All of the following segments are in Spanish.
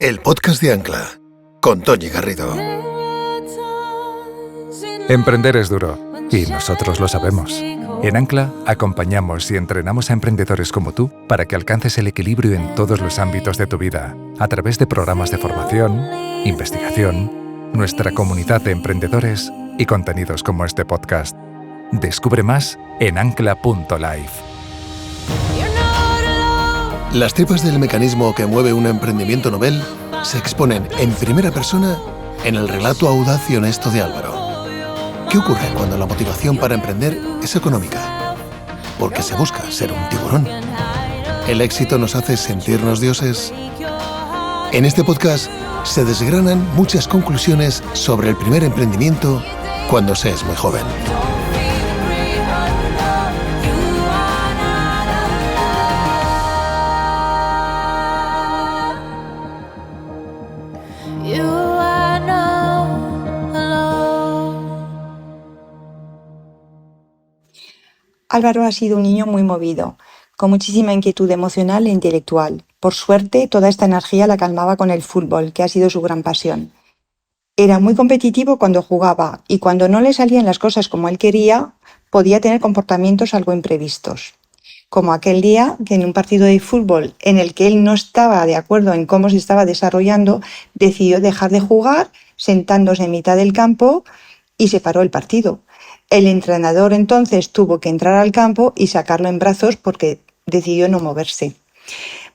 el podcast de Ancla, con Toñi Garrido. Emprender es duro, y nosotros lo sabemos. En Ancla acompañamos y entrenamos a emprendedores como tú para que alcances el equilibrio en todos los ámbitos de tu vida, a través de programas de formación, investigación, nuestra comunidad de emprendedores y contenidos como este podcast. Descubre más en ancla.life. Las tripas del mecanismo que mueve un emprendimiento novel se exponen en primera persona en el relato audaz y honesto de Álvaro. ¿Qué ocurre cuando la motivación para emprender es económica? Porque se busca ser un tiburón. ¿El éxito nos hace sentirnos dioses? En este podcast se desgranan muchas conclusiones sobre el primer emprendimiento cuando se es muy joven. Álvaro ha sido un niño muy movido, con muchísima inquietud emocional e intelectual. Por suerte, toda esta energía la calmaba con el fútbol, que ha sido su gran pasión. Era muy competitivo cuando jugaba y cuando no le salían las cosas como él quería, podía tener comportamientos algo imprevistos. Como aquel día que en un partido de fútbol en el que él no estaba de acuerdo en cómo se estaba desarrollando, decidió dejar de jugar, sentándose en mitad del campo y se paró el partido. El entrenador entonces tuvo que entrar al campo y sacarlo en brazos porque decidió no moverse.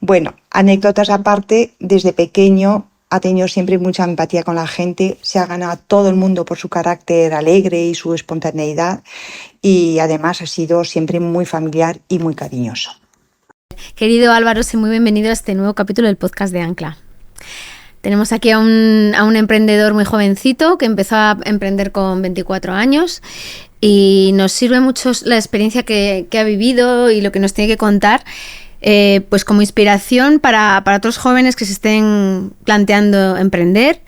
Bueno, anécdotas aparte, desde pequeño ha tenido siempre mucha empatía con la gente, se ha ganado a todo el mundo por su carácter alegre y su espontaneidad y además ha sido siempre muy familiar y muy cariñoso. Querido Álvaro, sé muy bienvenido a este nuevo capítulo del podcast de Ancla. Tenemos aquí a un emprendedor muy jovencito que empezó a emprender con 24 años y nos sirve mucho la experiencia que ha vivido y lo que nos tiene que contar pues como inspiración para otros jóvenes que se estén planteando emprender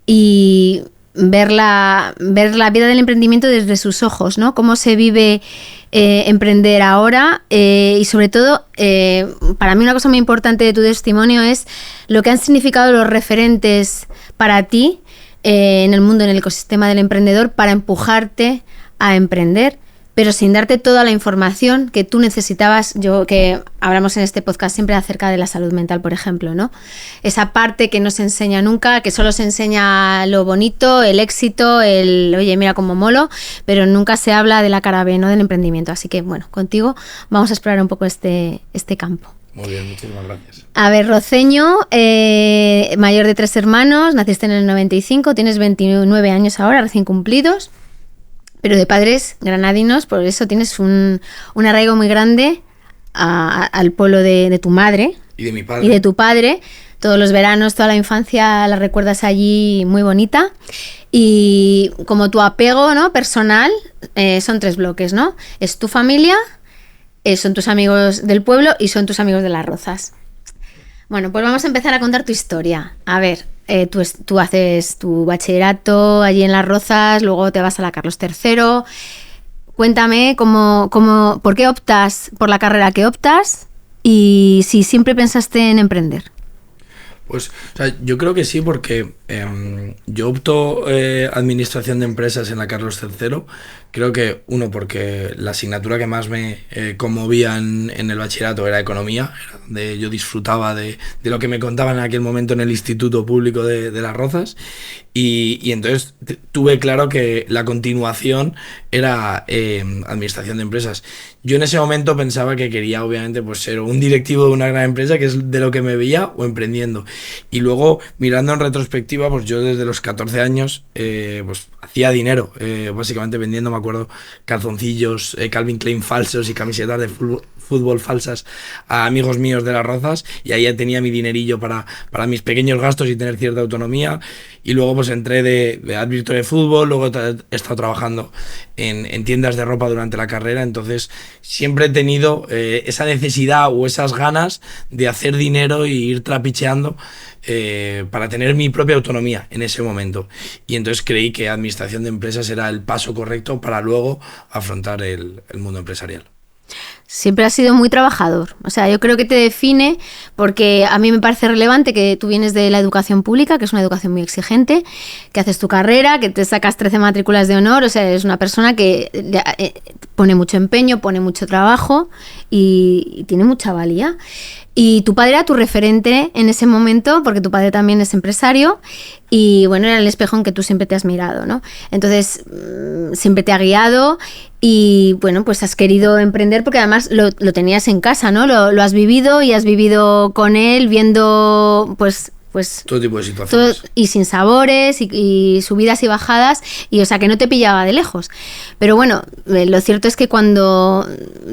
y ver la vida del emprendimiento desde sus ojos, ¿no? Cómo se vive emprender ahora y sobre todo para mí una cosa muy importante de tu testimonio es lo que han significado los referentes para ti en el mundo, en el ecosistema del emprendedor para empujarte a emprender, pero sin darte toda la información que tú necesitabas. Yo que hablamos en este podcast siempre acerca de la salud mental, por ejemplo, ¿no? Esa parte que no se enseña nunca, que solo se enseña lo bonito, el éxito, oye, mira cómo molo, pero nunca se habla de la cara B, ¿no? Del emprendimiento. Así que, bueno, contigo vamos a explorar un poco este campo. Muy bien, muchísimas gracias. A ver, roceño, mayor de 3 hermanos, naciste en el 95, tienes 29 años ahora, recién cumplidos. Pero de padres granadinos, por eso tienes un arraigo muy grande al pueblo de tu madre. Y de mi padre. Y de tu padre. Todos los veranos, toda la infancia la recuerdas allí muy bonita. Y como tu apego, ¿no? Personal, son 3 bloques, ¿no? Es tu familia, son tus amigos del pueblo y son tus amigos de Las Rozas. Bueno, pues vamos a empezar a contar tu historia. A ver, tú haces tu bachillerato allí en Las Rozas, luego te vas a la Carlos III. Cuéntame por qué optas por la carrera que optas y si siempre pensaste en emprender. Pues, o sea, yo creo que sí, porque yo opto administración de empresas en la Carlos III. Creo que, porque la asignatura que más me conmovía en el bachillerato era economía, era donde yo disfrutaba de lo que me contaban en aquel momento en el Instituto Público de Las Rozas, y entonces tuve claro que la continuación era administración de empresas. Yo en ese momento pensaba que quería, obviamente, pues ser un directivo de una gran empresa, que es de lo que me veía, o emprendiendo. Y luego, mirando en retrospectiva, pues yo desde los 14 años pues hacía dinero, básicamente vendiendo, me acuerdo, calzoncillos Calvin Klein falsos y camisetas de fútbol falsas a amigos míos de Las Rozas, y ahí ya tenía mi dinerillo para mis pequeños gastos y tener cierta autonomía. Y luego pues entré de árbitro de fútbol, luego he estado trabajando en tiendas de ropa durante la carrera, entonces siempre he tenido esa necesidad o esas ganas de hacer dinero y ir trapicheando para tener mi propia autonomía en ese momento. Y entonces creí que administración de empresas era el paso correcto para luego afrontar el mundo empresarial. Siempre has sido muy trabajador. O sea, yo creo que te define porque a mí me parece relevante que tú vienes de la educación pública, que es una educación muy exigente, que haces tu carrera, que te sacas 13 matrículas de honor. O sea, eres una persona que pone mucho empeño, pone mucho trabajo y tiene mucha valía. Y tu padre era tu referente en ese momento, porque tu padre también es empresario y, bueno, era el espejo en que tú siempre te has mirado, ¿no? Entonces, siempre te ha guiado y, bueno, pues has querido emprender porque además lo tenías en casa, ¿no? Lo has vivido y has vivido con él viendo, pues todo tipo de situaciones. Y sin sabores y subidas y bajadas, y o sea que no te pillaba de lejos. Pero bueno, lo cierto es que cuando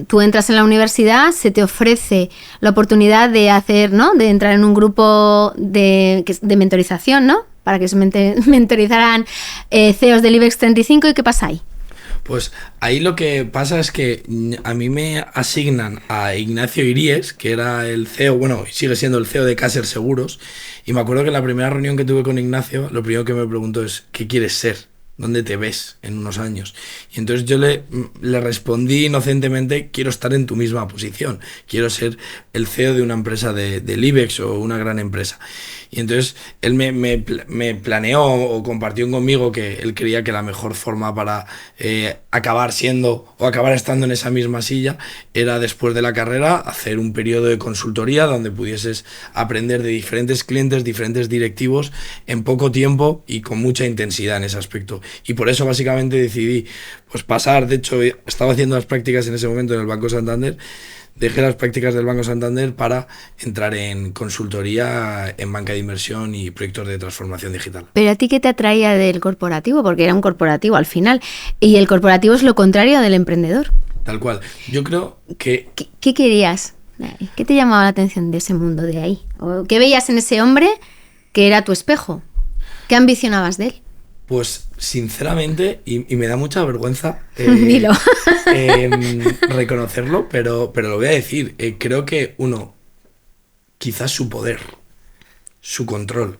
tú entras en la universidad se te ofrece la oportunidad de hacer, ¿no? De entrar en un grupo de mentorización, ¿no? Para que se mentorizaran CEOs del IBEX 35. ¿Y qué pasa ahí? Pues ahí lo que pasa es que a mí me asignan a Ignacio Iríes, que era el CEO, bueno, sigue siendo el CEO de Caser Seguros, y me acuerdo que en la primera reunión que tuve con Ignacio, lo primero que me preguntó es, ¿qué quieres ser? ¿Dónde te ves en unos años? Y entonces yo le respondí inocentemente, quiero estar en tu misma posición, quiero ser el CEO de una empresa del IBEX o una gran empresa. Y entonces él me planeó o compartió conmigo que él creía que la mejor forma para acabar siendo o acabar estando en esa misma silla era después de la carrera hacer un periodo de consultoría donde pudieses aprender de diferentes clientes, diferentes directivos en poco tiempo y con mucha intensidad en ese aspecto. Y por eso básicamente decidí pues pasar, de hecho estaba haciendo las prácticas en ese momento en el Banco Santander. Dejé las prácticas del Banco Santander para entrar en consultoría en banca de inversión y proyectos de transformación digital. ¿Pero a ti qué te atraía del corporativo? Porque era un corporativo al final. Y el corporativo es lo contrario del emprendedor. Tal cual. Yo creo que... ¿Qué querías? ¿Qué te llamaba la atención de ese mundo de ahí? ¿O qué veías en ese hombre que era tu espejo? ¿Qué ambicionabas de él? Pues sinceramente, y me da mucha vergüenza Dilo. reconocerlo, pero lo voy a decir. Creo que quizás su poder, su control.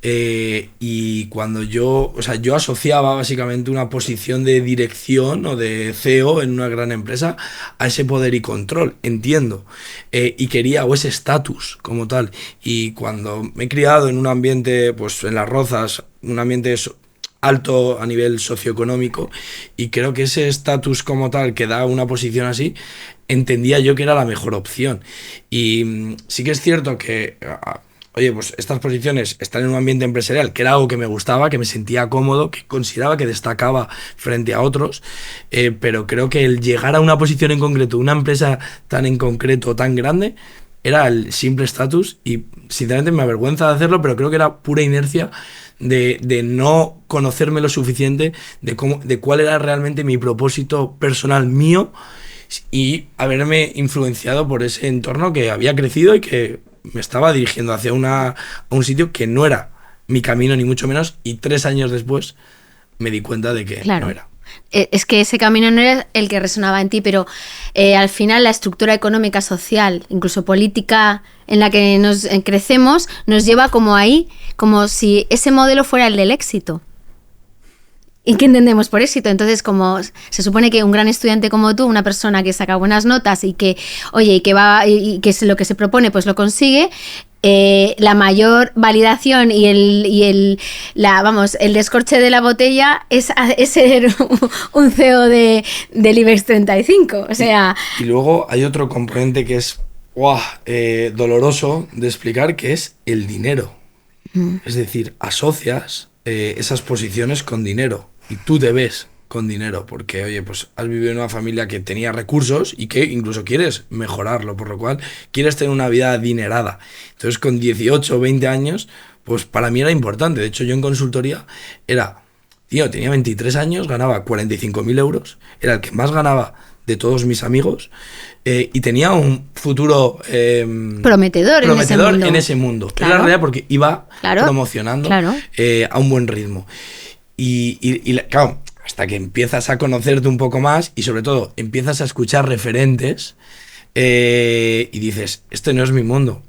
Y cuando yo asociaba básicamente una posición de dirección o de CEO en una gran empresa a ese poder y control, entiendo, y quería, o ese estatus como tal. Y cuando me he criado en un ambiente, pues en Las Rozas, un ambiente alto a nivel socioeconómico, y creo que ese estatus como tal que da una posición así, entendía yo que era la mejor opción. Y sí que es cierto que oye, pues estas posiciones están en un ambiente empresarial, que era algo que me gustaba, que me sentía cómodo, que consideraba que destacaba frente a otros, pero creo que el llegar a una posición en concreto, una empresa tan en concreto, tan grande, era el simple estatus, y sinceramente me avergüenza de hacerlo, pero creo que era pura inercia de no conocerme lo suficiente de cuál era realmente mi propósito personal mío y haberme influenciado por ese entorno que había crecido y que me estaba dirigiendo hacia un sitio que no era mi camino ni mucho menos, y 3 años después me di cuenta de que no era. Es que ese camino no era el que resonaba en ti, pero al final la estructura económica, social, incluso política en la que nos crecemos, nos lleva como ahí, como si ese modelo fuera el del éxito. ¿Y qué entendemos por éxito? Entonces, como se supone que un gran estudiante como tú, una persona que saca buenas notas y que, oye, y que es lo que se propone, pues lo consigue, la mayor validación y el descorche de la botella es ser un CEO del IBEX 35. O sea... Y luego hay otro componente que es doloroso de explicar, que es el dinero. Es decir, asocias esas posiciones con dinero y tú te ves con dinero porque, oye, pues has vivido en una familia que tenía recursos y que incluso quieres mejorarlo, por lo cual quieres tener una vida adinerada. Entonces, con 18 o 20 años, pues para mí era importante. De hecho, yo en consultoría tenía 23 años, ganaba 45.000 euros, era el que más ganaba de todos mis amigos, y tenía un futuro prometedor en ese mundo. Claro. Era la realidad porque iba promocionando a un buen ritmo. Y claro, hasta que empiezas a conocerte un poco más y sobre todo empiezas a escuchar referentes y dices, este no es mi mundo,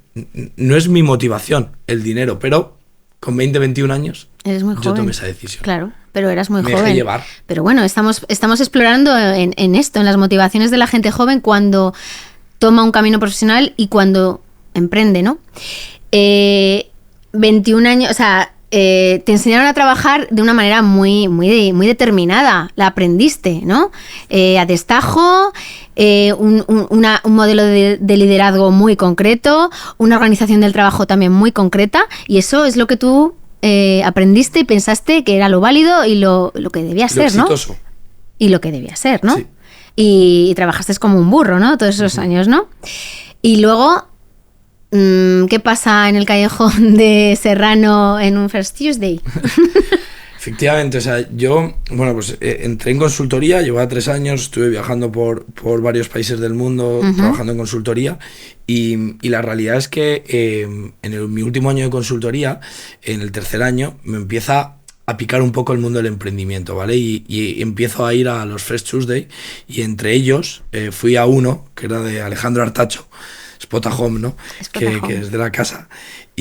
no es mi motivación el dinero, pero con 20, 21 años eres muy joven. Yo tomé esa decisión. Claro, pero eras muy Me joven. dejé llevar. Pero bueno, estamos explorando en esto, en las motivaciones de la gente joven cuando toma un camino profesional y cuando emprende, ¿no? 21 años, o sea, te enseñaron a trabajar de una manera muy determinada, la aprendiste, ¿no? A destajo, un modelo de liderazgo muy concreto, una organización del trabajo también muy concreta, y eso es lo que tú aprendiste y pensaste que era lo válido y lo que debía ser, ¿no? Exitoso. Y lo que debía ser, ¿no? Sí. Y trabajaste como un burro, ¿no? Todos esos años, ¿no? Y luego, ¿qué pasa en el callejón de Serrano en un First Tuesday? Efectivamente, o sea, yo, bueno, pues entré en consultoría, llevaba 3 años, estuve viajando por varios países del mundo trabajando en consultoría y la realidad es que mi último año de consultoría, en el tercer año, me empieza a picar un poco el mundo del emprendimiento, ¿vale? Y empiezo a ir a los Fresh Tuesday y entre ellos fui a uno que era de Alejandro Artacho, Spotahome, ¿no? Que es de la casa.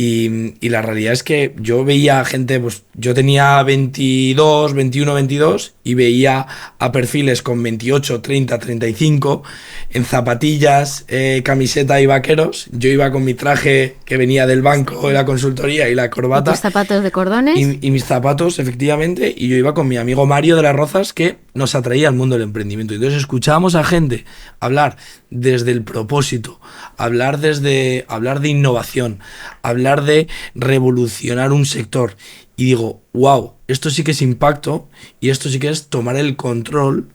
Y la realidad es que yo veía gente, pues yo tenía 22, 21, 22 y veía a perfiles con 28, 30, 35 en zapatillas, camiseta y vaqueros. Yo iba con mi traje que venía del banco de la consultoría y la corbata. ¿Y tus zapatos de cordones? Y mis zapatos, efectivamente, y yo iba con mi amigo Mario de las Rozas que nos atraía al mundo del emprendimiento. Entonces escuchábamos a gente hablar desde el propósito, hablar de innovación, hablar de revolucionar un sector. Y digo, wow, esto sí que es impacto y esto sí que es tomar el control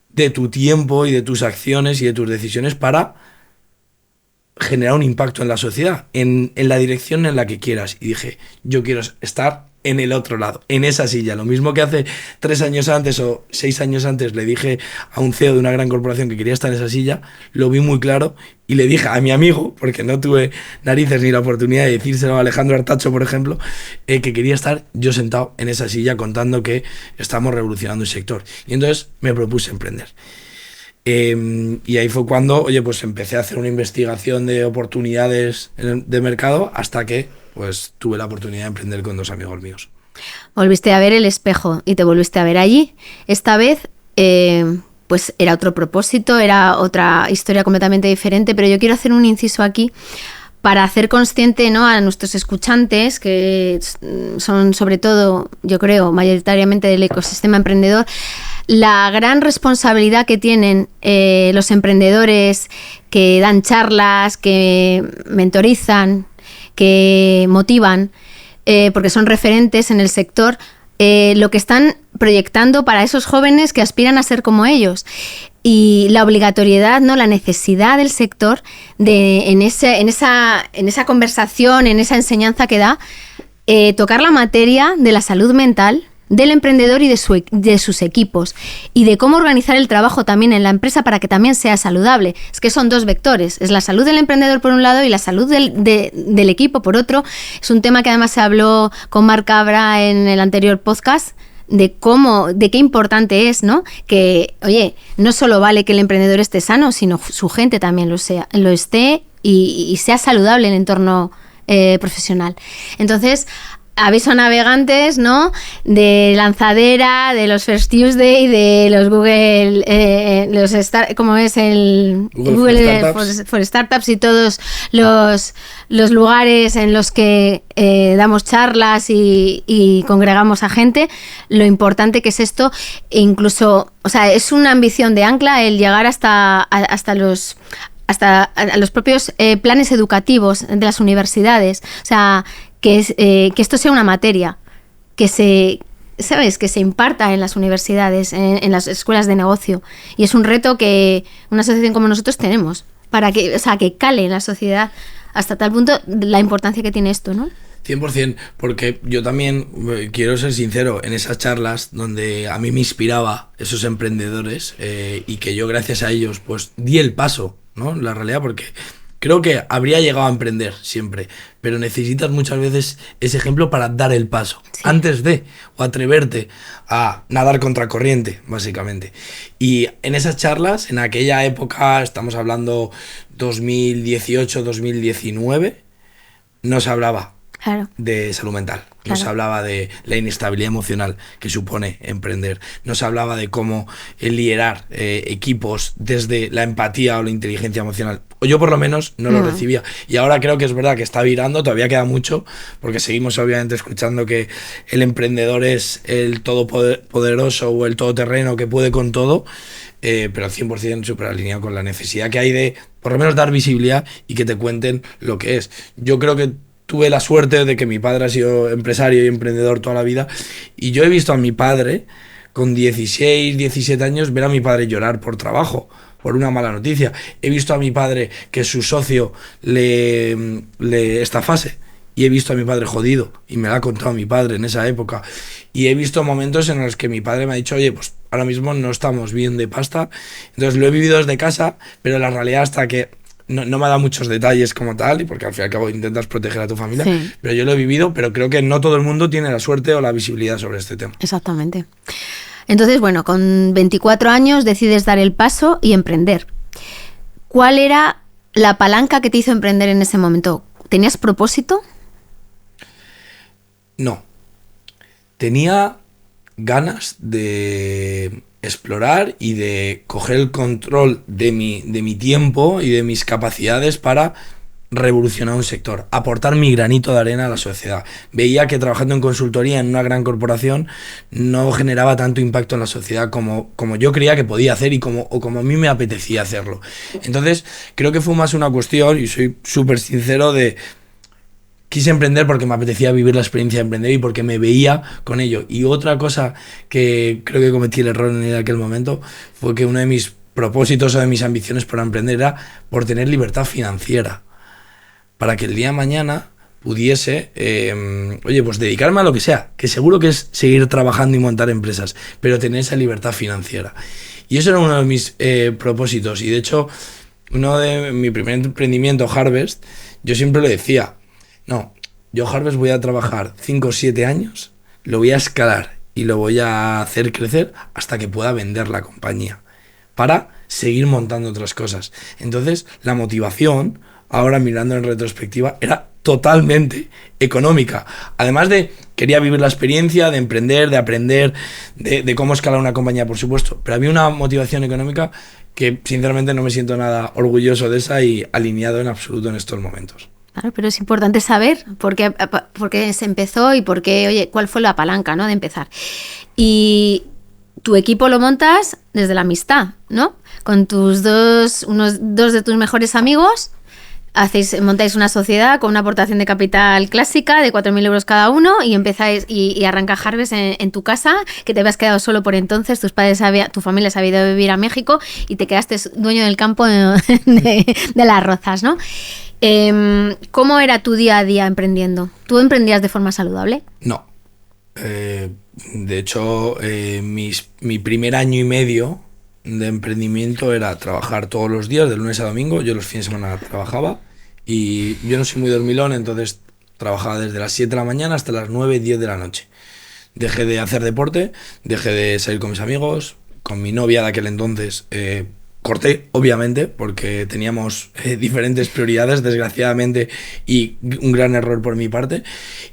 de tu tiempo y de tus acciones y de tus decisiones para generar un impacto en la sociedad, en la dirección en la que quieras. Y dije, yo quiero estar en el otro lado, en esa silla. Lo mismo que hace 3 años antes o 6 años antes le dije a un CEO de una gran corporación que quería estar en esa silla, lo vi muy claro y le dije a mi amigo, porque no tuve narices ni la oportunidad de decírselo a Alejandro Artacho, por ejemplo, que quería estar yo sentado en esa silla contando que estamos revolucionando el sector. Y entonces me propuse emprender. Y ahí fue cuando, oye, pues empecé a hacer una investigación de oportunidades de mercado hasta que pues tuve la oportunidad de emprender con 2 amigos míos. Volviste a ver el espejo y te volviste a ver allí. Esta vez, pues era otro propósito, era otra historia completamente diferente, pero yo quiero hacer un inciso aquí para hacer consciente, ¿no?, a nuestros escuchantes, que son sobre todo, yo creo, mayoritariamente del ecosistema emprendedor, la gran responsabilidad que tienen los emprendedores que dan charlas, que mentorizan, que motivan, porque son referentes en el sector, lo que están proyectando para esos jóvenes que aspiran a ser como ellos. Y la obligatoriedad, ¿no?, la necesidad del sector de en esa conversación, en esa enseñanza que da, tocar la materia de la salud mental del emprendedor y de sus equipos, y de cómo organizar el trabajo también en la empresa para que también sea saludable. Es que son 2 vectores, es la salud del emprendedor por un lado y la salud del equipo por otro. Es un tema que además se habló con Marc Cabra en el anterior podcast, de qué importante es, ¿no?, que, oye, no solo vale que el emprendedor esté sano, sino su gente también lo esté y sea saludable el entorno profesional. Entonces, aviso a navegantes, ¿no?, de Lanzadera, de los First Tuesday, de los Google, ¿cómo es el Google for Startups y todos los lugares en los que damos charlas y congregamos a gente, lo importante que es esto, e incluso, o sea, es una ambición de Ancla el llegar hasta los propios planes educativos de las universidades, o sea, que esto sea una materia que se imparta en las universidades, en las escuelas de negocio, y es un reto que una asociación como nosotros tenemos para que, o sea, que cale en la sociedad hasta tal punto la importancia que tiene esto, ¿no? 100%, porque yo también quiero ser sincero, en esas charlas donde a mí me inspiraba esos emprendedores y que yo gracias a ellos pues di el paso, ¿no?, la realidad, porque creo que habría llegado a emprender siempre, pero necesitas muchas veces ese ejemplo para dar el paso, sí, antes de, o atreverte a nadar contracorriente, básicamente. Y en esas charlas, en aquella época, estamos hablando 2018, 2019, no se hablaba Claro. de salud mental. No se hablaba de la inestabilidad emocional que supone emprender. No se hablaba de cómo liderar equipos desde la empatía o la inteligencia emocional. O yo por lo menos no lo recibía. Y ahora creo que es verdad que está virando, todavía queda mucho, porque seguimos obviamente escuchando que el emprendedor es el todopoderoso o el todoterreno que puede con todo, pero 100% súper alineado con la necesidad que hay de por lo menos dar visibilidad y que te cuenten lo que es. Yo creo que tuve la suerte de que mi padre ha sido empresario y emprendedor toda la vida, y yo he visto a mi padre con 16, 17 años ver a mi padre llorar por trabajo, por una mala noticia. He visto a mi padre que su socio le estafase, y he visto a mi padre jodido, y me lo ha contado mi padre en esa época. Y he visto momentos en los que mi padre me ha dicho, oye, pues ahora mismo no estamos bien de pasta. Entonces lo he vivido desde casa, pero la realidad hasta que no me ha dado muchos detalles como tal, y porque al fin y al cabo intentas proteger a tu familia, pero yo lo he vivido, pero creo que no todo el mundo tiene la suerte o la visibilidad sobre este tema. Exactamente. Entonces, bueno, con 24 años decides dar el paso y emprender. ¿Cuál era la palanca que te hizo emprender en ese momento? ¿Tenías propósito? No. Tenía ganas de explorar y de coger el control de mi tiempo y de mis capacidades para revolucionar un sector, aportar mi granito de arena a la sociedad. Veía que trabajando en consultoría en una gran corporación no generaba tanto impacto en la sociedad como yo creía que podía hacer y como a mí me apetecía hacerlo. Entonces creo que fue más una cuestión, y soy súper sincero, quise emprender porque me apetecía vivir la experiencia de emprender y porque me veía con ello. Y otra cosa que creo que cometí el error en aquel momento fue que uno de mis propósitos o de mis ambiciones para emprender era por tener libertad financiera, para que el día de mañana pudiese, pues dedicarme a lo que sea, que seguro que es seguir trabajando y montar empresas, pero tener esa libertad financiera. Y eso era uno de mis propósitos. Y de hecho, uno de mi primer emprendimiento, Harvest, yo siempre le decía, no, yo Harvest voy a trabajar 5 o 7 años, lo voy a escalar y lo voy a hacer crecer hasta que pueda vender la compañía, para seguir montando otras cosas. Entonces, la motivación, ahora mirando en retrospectiva, era totalmente económica. Además de, quería vivir la experiencia de emprender, de aprender, de cómo escalar una compañía, por supuesto, pero había una motivación económica que sinceramente no me siento nada orgulloso de esa y alineado en absoluto en estos momentos. Claro, pero es importante saber por qué se empezó y por qué, oye, cuál fue la palanca, ¿no?, de empezar. Y tu equipo lo montas desde la amistad, ¿no? Con unos dos de tus mejores amigos, montáis una sociedad con una aportación de capital clásica de 4.000 euros cada uno y empezáis y arranca Harvest en tu casa, que te habías quedado solo por entonces, tu familia se había ido a vivir a México y te quedaste dueño del campo de las rozas, ¿no? ¿Cómo era tu día a día emprendiendo? ¿Tú emprendías de forma saludable? No. De hecho, mi primer año y medio de emprendimiento era trabajar todos los días, de lunes a domingo. Yo los fines de semana trabajaba y yo no soy muy dormilón, entonces trabajaba desde las 7 de la mañana hasta las 9, 10 de la noche. Dejé de hacer deporte, dejé de salir con mis amigos, con mi novia de aquel entonces. Corté, obviamente, porque teníamos diferentes prioridades, desgraciadamente, y un gran error por mi parte.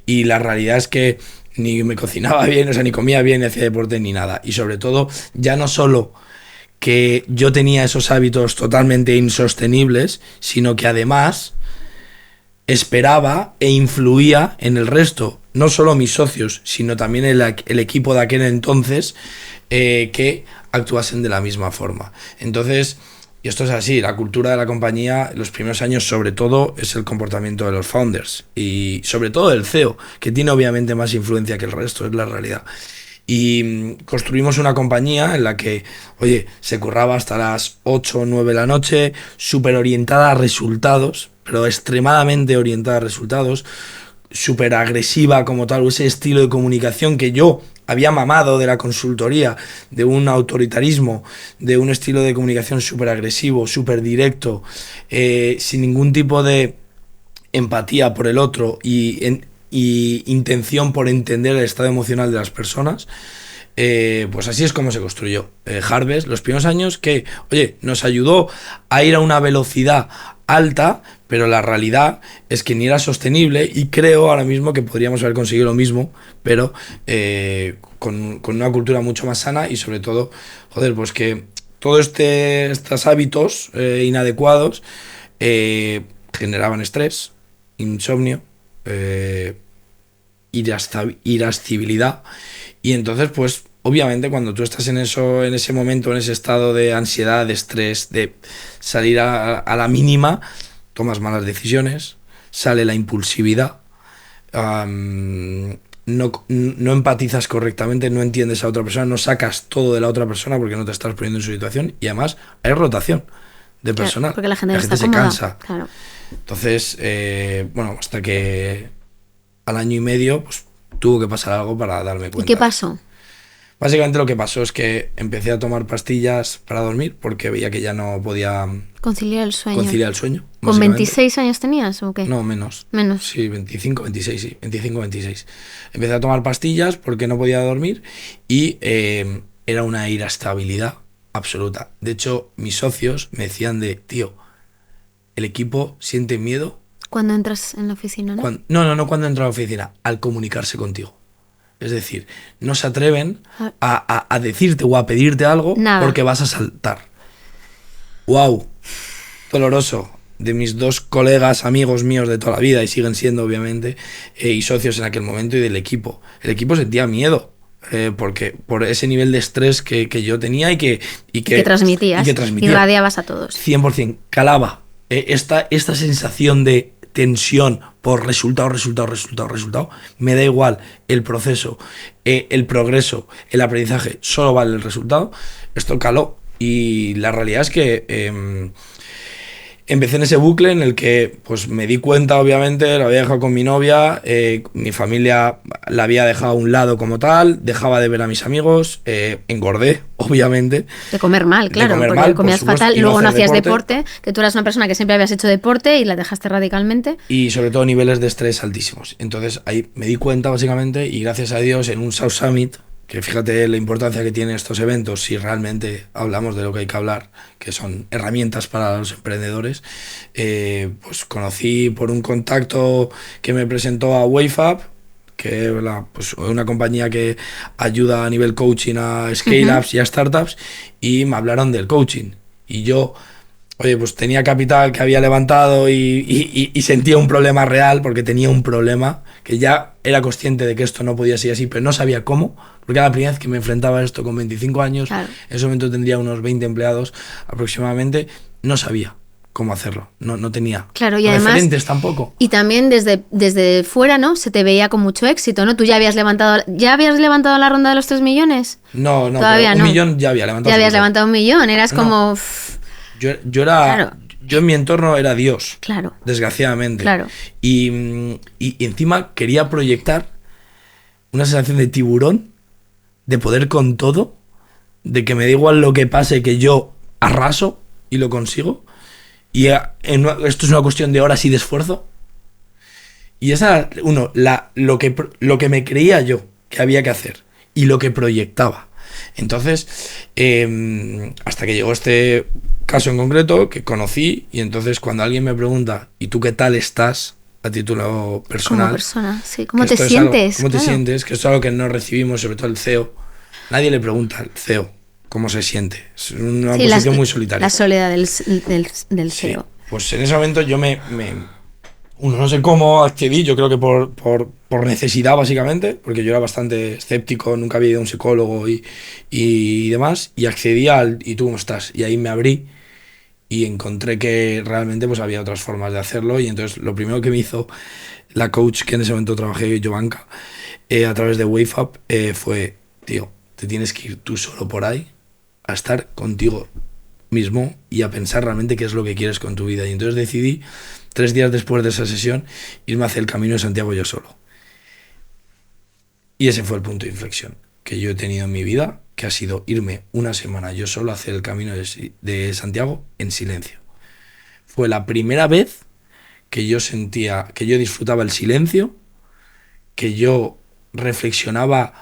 Y la realidad es que ni me cocinaba bien, o sea, ni comía bien, ni hacía deporte, ni nada. Y sobre todo, ya no solo que yo tenía esos hábitos totalmente insostenibles, sino que además esperaba e influía en el resto, no solo mis socios, sino también el equipo de aquel entonces, que actuasen de la misma forma. Entonces, y esto es así, la cultura de la compañía, los primeros años sobre todo, es el comportamiento de los founders y sobre todo del CEO, que tiene obviamente más influencia que el resto, es la realidad. Y construimos una compañía en la que, oye, se curraba hasta las 8 o 9 de la noche, súper orientada a resultados, pero extremadamente orientada a resultados, súper agresiva como tal, ese estilo de comunicación que yo había mamado de la consultoría, de un autoritarismo, de un estilo de comunicación súper agresivo, súper directo, sin ningún tipo de empatía por el otro y intención por entender el estado emocional de las personas. pues así es como se construyó Harvest, los primeros años que, oye, nos ayudó a ir a una velocidad alta, pero la realidad es que ni era sostenible y creo ahora mismo que podríamos haber conseguido lo mismo, pero con una cultura mucho más sana y sobre todo, joder, pues que todos estos hábitos inadecuados generaban estrés, insomnio, irascibilidad. Y entonces, pues, obviamente, cuando tú estás en ese momento, en ese estado de ansiedad, de estrés, de salir a la mínima, tomas malas decisiones, sale la impulsividad, no empatizas correctamente, no entiendes a otra persona, no sacas todo de la otra persona porque no te estás poniendo en su situación y además hay rotación de personal. Claro, porque la gente está se cómoda. cansa. Claro. Entonces, bueno, hasta que al año y medio, pues tuvo que pasar algo para darme cuenta. ¿Y qué pasó? Básicamente lo que pasó es que empecé a tomar pastillas para dormir porque veía que ya no podía Conciliar el sueño. ¿Con básicamente. 26 años tenías o qué? No, menos. Menos. Sí, 25, 26, sí. 25, 26. Empecé a tomar pastillas porque no podía dormir y era una irascibilidad absoluta. De hecho, mis socios me decían tío, el equipo siente miedo. Cuando entras en la oficina, ¿no? No cuando entro a la oficina, al comunicarse contigo. Es decir, no se atreven a decirte o a pedirte algo porque vas a saltar. ¡Wow! Doloroso. De mis 2 colegas, amigos míos de toda la vida, y siguen siendo, obviamente, y socios en aquel momento, y del equipo. El equipo sentía miedo. Porque por ese nivel de estrés que yo tenía y que transmitías. Irradiabas a todos. 100%. Calaba. Esta sensación de tensión por resultado, me da igual el proceso, el progreso, el aprendizaje, solo vale el resultado. Esto caló y la realidad es que empecé en ese bucle en el que pues me di cuenta, obviamente, lo había dejado con mi novia, mi familia la había dejado a un lado como tal, dejaba de ver a mis amigos, engordé, obviamente. De comer mal, claro, porque comías fatal, luego no hacías deporte, que tú eras una persona que siempre habías hecho deporte y la dejaste radicalmente. Y sobre todo niveles de estrés altísimos. Entonces ahí me di cuenta, básicamente, y gracias a Dios en un South Summit, que fíjate la importancia que tienen estos eventos si realmente hablamos de lo que hay que hablar, que son herramientas para los emprendedores, pues conocí por un contacto que me presentó a WaveUp, que es pues, una compañía que ayuda a nivel coaching a scale-ups y a startups, y me hablaron del coaching. Y yo, oye, pues tenía capital que había levantado y sentía un problema real, porque tenía un problema que ya era consciente de que esto no podía ser así, pero no sabía cómo, porque era la primera vez que me enfrentaba a esto con 25 años, claro. En ese momento tendría unos 20 empleados aproximadamente, no sabía cómo hacerlo, no tenía referentes tampoco. Y también desde fuera, ¿no? Se te veía con mucho éxito, ¿no? ¿Tú ya habías levantado la ronda de los 3 millones? No, todavía pero no. 1 millón ya había levantado. Ya habías levantado 1 millón, eras como... Yo era... Claro. Yo en mi entorno era Dios, claro. Desgraciadamente. Claro. Y encima quería proyectar una sensación de tiburón, de poder con todo, de que me da igual lo que pase, que yo arraso y lo consigo. Y esto es una cuestión de horas y de esfuerzo. Y esa, lo que me creía yo que había que hacer y lo que proyectaba. Entonces, hasta que llegó este caso en concreto que conocí, y entonces cuando alguien me pregunta ¿y tú qué tal estás? A título personal. Como persona, sí. ¿Cómo te sientes? ¿Cómo te sientes? Que esto es algo que no recibimos, sobre todo el CEO. Nadie le pregunta al CEO cómo se siente. Es una posición muy solitaria. La soledad del CEO. Pues en ese momento yo no sé cómo accedí, yo creo que por necesidad básicamente, porque yo era bastante escéptico, nunca había ido a un psicólogo y demás, y accedí al ¿y tú cómo estás? Y ahí me abrí y encontré que realmente pues había otras formas de hacerlo, y entonces lo primero que me hizo la coach que en ese momento trabajé, Jovanka, a través de WaveUp, fue, tío, te tienes que ir tú solo por ahí a estar contigo mismo y a pensar realmente qué es lo que quieres con tu vida. Y entonces decidí, 3 días después de esa sesión, irme hacia el Camino de Santiago yo solo. Y ese fue el punto de inflexión que yo he tenido en mi vida, que ha sido irme una semana yo solo a hacer el Camino de Santiago en silencio. Fue la primera vez que yo sentía, que yo disfrutaba el silencio, que yo reflexionaba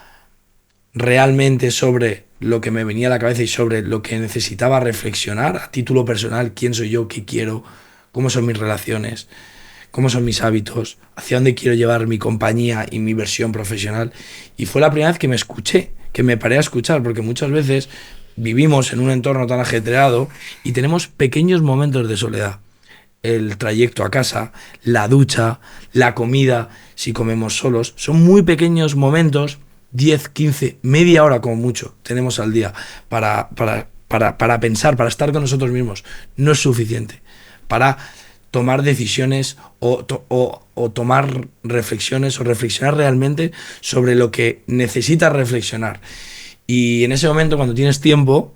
realmente sobre lo que me venía a la cabeza y sobre lo que necesitaba reflexionar a título personal, quién soy yo, qué quiero, cómo son mis relaciones, cómo son mis hábitos, hacia dónde quiero llevar mi compañía y mi versión profesional. Y fue la primera vez que me escuché, que me paré a escuchar, porque muchas veces vivimos en un entorno tan ajetreado y tenemos pequeños momentos de soledad. El trayecto a casa, la ducha, la comida, si comemos solos, son muy pequeños momentos, 10, 15, media hora como mucho tenemos al día para pensar, para estar con nosotros mismos. No es suficiente para tomar decisiones o tomar reflexiones o reflexionar realmente sobre lo que necesitas reflexionar. Y en ese momento, cuando tienes tiempo,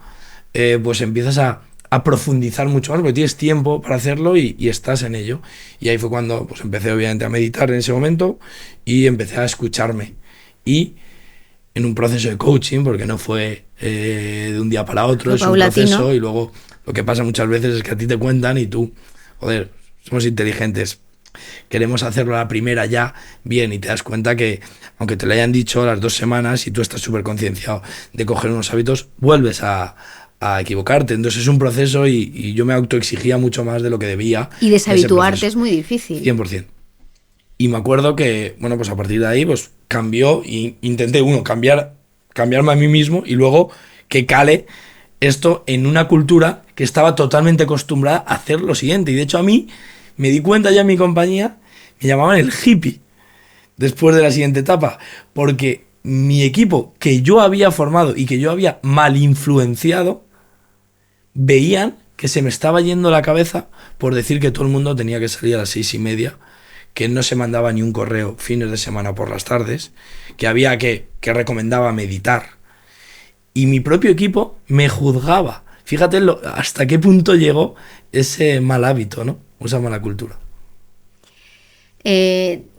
pues empiezas a profundizar mucho más, porque tienes tiempo para hacerlo y estás en ello. Y ahí fue cuando pues empecé obviamente a meditar en ese momento y empecé a escucharme. Y en un proceso de coaching, porque no fue de un día para otro, es paulatino. Un proceso, y luego lo que pasa muchas veces es que a ti te cuentan y tú, joder, somos inteligentes, queremos hacerlo a la primera ya, bien, y te das cuenta que aunque te lo hayan dicho a las 2 semanas y tú estás súper concienciado de coger unos hábitos, vuelves a equivocarte. Entonces es un proceso y yo me autoexigía mucho más de lo que debía. Y deshabituarte es muy difícil. 100%. Y me acuerdo que, bueno, pues a partir de ahí pues cambió y intenté, cambiarme a mí mismo y luego que cale esto en una cultura que estaba totalmente acostumbrada a hacer lo siguiente. Y de hecho a mí me di cuenta ya en mi compañía, me llamaban el hippie después de la siguiente etapa, porque mi equipo que yo había formado y que yo había mal influenciado, veían que se me estaba yendo la cabeza por decir que todo el mundo tenía que salir a las 6:30, que no se mandaba ni un correo fines de semana por las tardes, que había que recomendaba meditar. Y mi propio equipo me juzgaba. Fíjate hasta qué punto llegó ese mal hábito, ¿no? Esa mala cultura.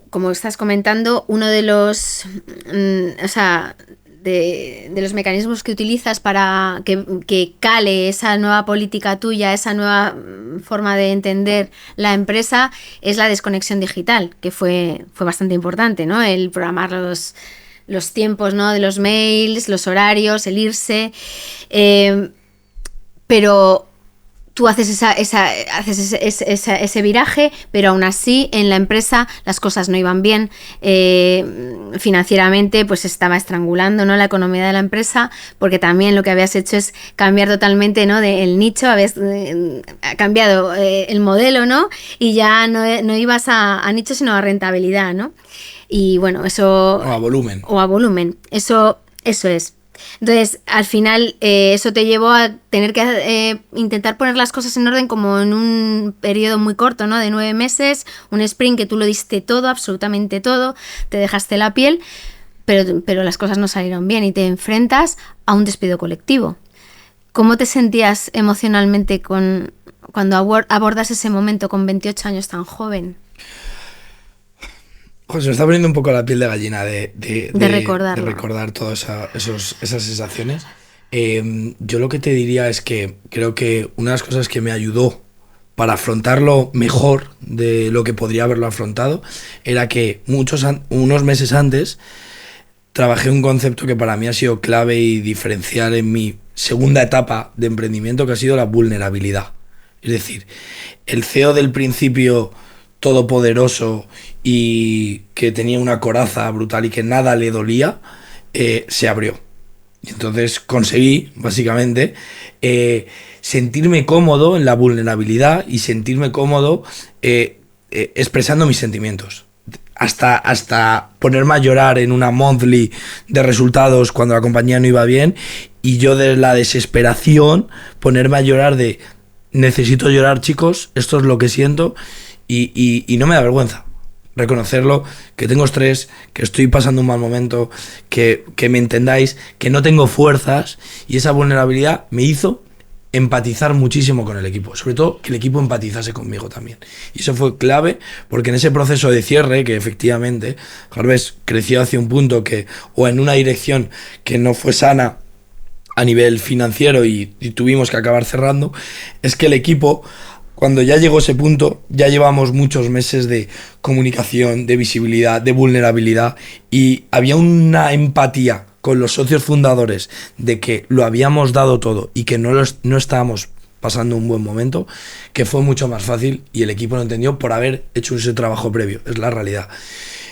Como estás comentando, uno de los de los mecanismos que utilizas para que cale esa nueva política tuya, esa nueva forma de entender la empresa, es la desconexión digital, que fue bastante importante, ¿no? El programar los tiempos, ¿no? De los mails, los horarios, el irse. Pero tú haces ese viraje, pero aún así en la empresa las cosas no iban bien. Financieramente pues estaba estrangulando, ¿no? La economía de la empresa, porque también lo que habías hecho es cambiar totalmente, ¿no? El nicho, habías cambiado el modelo, ¿no? Y ya no ibas a nicho, sino a rentabilidad, ¿no? Y bueno, eso... O a volumen. O a volumen. Eso es. Entonces, al final, eso te llevó a tener que intentar poner las cosas en orden como en un periodo muy corto, ¿no? De 9 meses, un sprint que tú lo diste todo, absolutamente todo, te dejaste la piel, pero las cosas no salieron bien y te enfrentas a un despido colectivo. ¿Cómo te sentías emocionalmente cuando abordas ese momento con 28 años tan joven? Pues me está poniendo un poco la piel de gallina de recordar todas esas sensaciones. Yo lo que te diría es que creo que una de las cosas que me ayudó para afrontarlo mejor de lo que podría haberlo afrontado era que unos meses antes trabajé un concepto que para mí ha sido clave y diferencial en mi segunda etapa de emprendimiento, que ha sido la vulnerabilidad. Es decir, el CEO del principio todopoderoso y que tenía una coraza brutal y que nada le dolía, se abrió. Y entonces conseguí, básicamente, sentirme cómodo en la vulnerabilidad y sentirme cómodo expresando mis sentimientos. Hasta ponerme a llorar en una monthly de resultados cuando la compañía no iba bien, y yo de la desesperación ponerme a llorar de necesito llorar, chicos, esto es lo que siento. Y no me da vergüenza reconocerlo, que tengo estrés, que estoy pasando un mal momento, que me entendáis, que no tengo fuerzas, y esa vulnerabilidad me hizo empatizar muchísimo con el equipo, sobre todo que el equipo empatizase conmigo también. Y eso fue clave, porque en ese proceso de cierre, que efectivamente Harvest creció hacia un punto o en una dirección que no fue sana a nivel financiero y tuvimos que acabar cerrando, es que el equipo, cuando ya llegó ese punto, ya llevamos muchos meses de comunicación, de visibilidad, de vulnerabilidad, y había una empatía con los socios fundadores de que lo habíamos dado todo y que no estábamos pasando un buen momento, que fue mucho más fácil y el equipo lo entendió por haber hecho ese trabajo previo, es la realidad.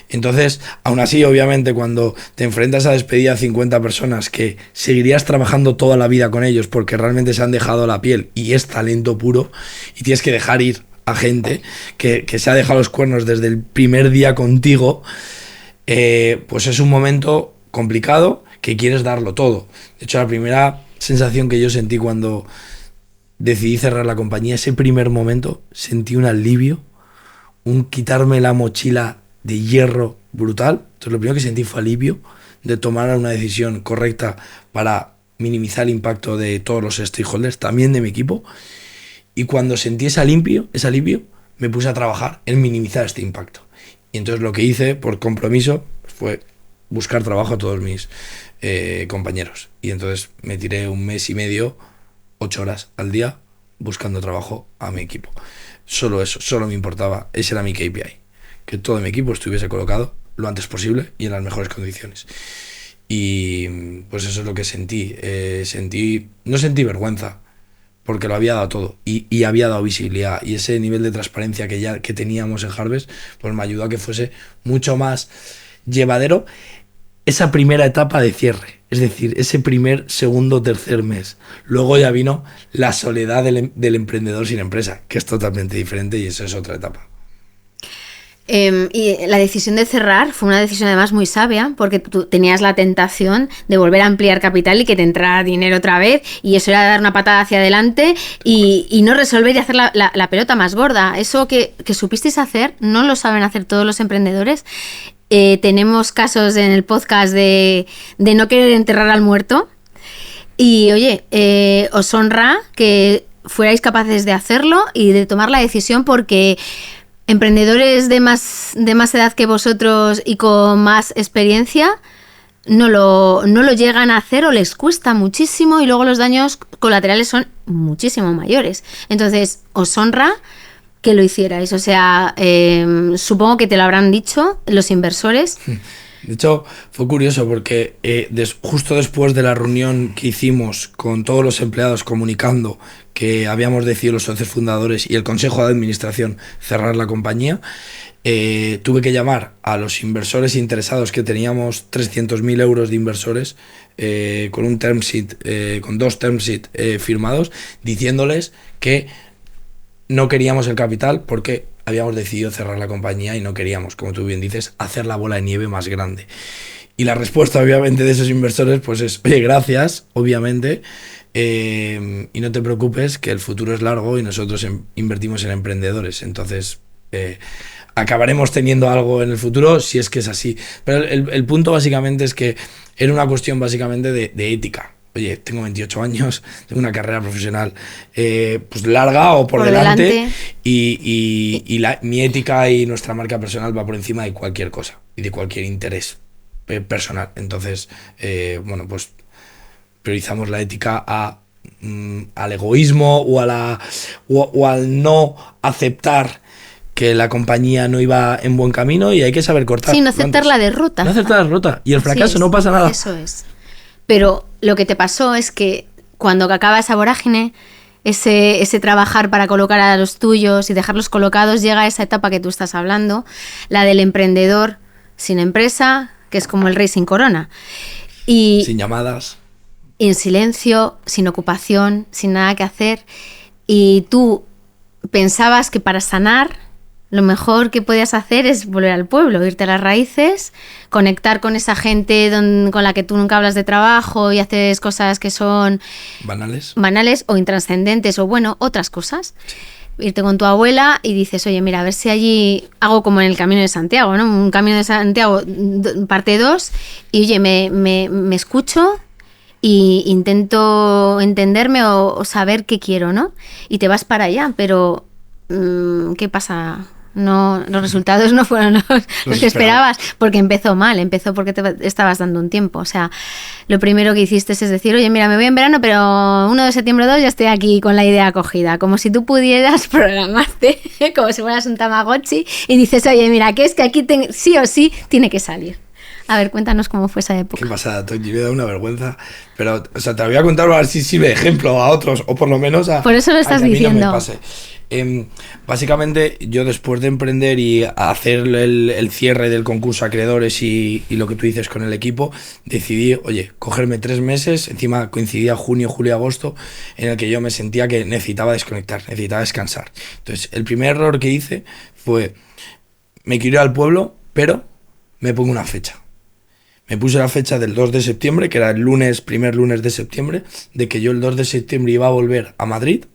Entonces, aún así, obviamente, cuando te enfrentas a despedir a 50 personas que seguirías trabajando toda la vida con ellos porque realmente se han dejado la piel y es talento puro y tienes que dejar ir a gente que se ha dejado los cuernos desde el primer día contigo, pues es un momento complicado que quieres darlo todo. De hecho, la primera sensación que yo sentí cuando decidí cerrar la compañía, ese primer momento, sentí un alivio, un quitarme la mochila de hierro brutal. Entonces lo primero que sentí fue alivio de tomar una decisión correcta para minimizar el impacto de todos los stakeholders, también de mi equipo. Y cuando sentí ese alivio, me puse a trabajar en minimizar este impacto. Y entonces lo que hice por compromiso fue buscar trabajo a todos mis compañeros. Y entonces me tiré 1 mes y medio, 8 horas al día, buscando trabajo a mi equipo. Solo eso, solo me importaba, ese era mi KPI. Que todo mi equipo estuviese colocado lo antes posible y en las mejores condiciones. Y pues eso es lo que sentí. No sentí vergüenza, porque lo había dado todo y había dado visibilidad. Y ese nivel de transparencia que teníamos en Harvest, pues me ayudó a que fuese mucho más llevadero esa primera etapa de cierre. Es decir, ese primer, segundo, tercer mes. Luego ya vino la soledad del emprendedor sin empresa, que es totalmente diferente y eso es otra etapa. Y la decisión de cerrar fue una decisión además muy sabia, porque tú tenías la tentación de volver a ampliar capital y que te entrara dinero otra vez, y eso era dar una patada hacia adelante y no resolver y hacer la pelota más gorda. Eso que supisteis hacer, no lo saben hacer todos los emprendedores. Tenemos casos en el podcast de no querer enterrar al muerto y oye, os honra que fuerais capaces de hacerlo y de tomar la decisión, porque emprendedores de más edad que vosotros y con más experiencia no lo llegan a hacer o les cuesta muchísimo y luego los daños colaterales son muchísimo mayores. Entonces, os honra que lo hicierais. O sea, supongo que te lo habrán dicho los inversores. De hecho, fue curioso porque justo después de la reunión que hicimos con todos los empleados comunicando que habíamos decidido los socios fundadores y el consejo de administración cerrar la compañía, tuve que llamar a los inversores interesados, que teníamos 300.000 euros de inversores con un term sheet, con 2 term sheet firmados, diciéndoles que no queríamos el capital porque habíamos decidido cerrar la compañía y no queríamos, como tú bien dices, hacer la bola de nieve más grande. Y la respuesta, obviamente, de esos inversores pues es, oye, gracias, obviamente, y no te preocupes, que el futuro es largo y nosotros invertimos en emprendedores. Entonces, acabaremos teniendo algo en el futuro si es que es así. Pero el punto básicamente es que era una cuestión básicamente de ética. Oye, tengo 28 años, tengo una carrera profesional pues larga o por delante. Y mi ética y nuestra marca personal va por encima de cualquier cosa y de cualquier interés personal. Entonces, bueno, pues priorizamos la ética al egoísmo o al no aceptar que la compañía no iba en buen camino, y hay que saber cortar. Sí, no aceptar la derrota. No aceptar la derrota. Y el fracaso, no pasa nada. Eso es. Pero lo que te pasó es que cuando acaba esa vorágine, ese trabajar para colocar a los tuyos y dejarlos colocados, llega esa etapa que tú estás hablando, la del emprendedor sin empresa, que es como el rey sin corona. Y sin llamadas. En silencio, sin ocupación, sin nada que hacer. Y tú pensabas que para sanar lo mejor que podías hacer es volver al pueblo, irte a las raíces, conectar con esa gente con la que tú nunca hablas de trabajo y haces cosas que son banales o intrascendentes o bueno, otras cosas. Irte con tu abuela y dices, oye, mira, a ver si allí hago como en el Camino de Santiago, ¿no? Un Camino de Santiago parte 2 y oye, me escucho y intento entenderme o saber qué quiero, ¿no? Y te vas para allá, pero ¿qué pasa? No, los resultados no fueron los que esperabas, porque empezó porque te estabas dando un tiempo. O sea, lo primero que hiciste es decir, oye, mira, me voy en verano, pero 1 de septiembre 2 ya estoy aquí con la idea acogida, como si tú pudieras programarte, como si fueras un Tamagotchi, y dices, oye, mira, que es que aquí sí o sí tiene que salir. A ver, cuéntanos cómo fue esa época. Qué pasada, Toñi, me da una vergüenza. Pero, o sea, te lo voy a contar a ver si sirve de ejemplo a otros, o por lo menos a... Por eso lo estás a que a mí diciendo. no me pase. Básicamente, yo después de emprender y hacer el cierre del concurso a acreedores y lo que tú dices con el equipo, decidí, oye, cogerme 3 meses, encima coincidía junio, julio, agosto, en el que yo me sentía que necesitaba desconectar, necesitaba descansar. Entonces, el primer error que hice fue, me quiero ir al pueblo, pero me pongo una fecha. Me puse la fecha del 2 de septiembre, que era el primer lunes de septiembre, de que yo el 2 de septiembre iba a volver a Madrid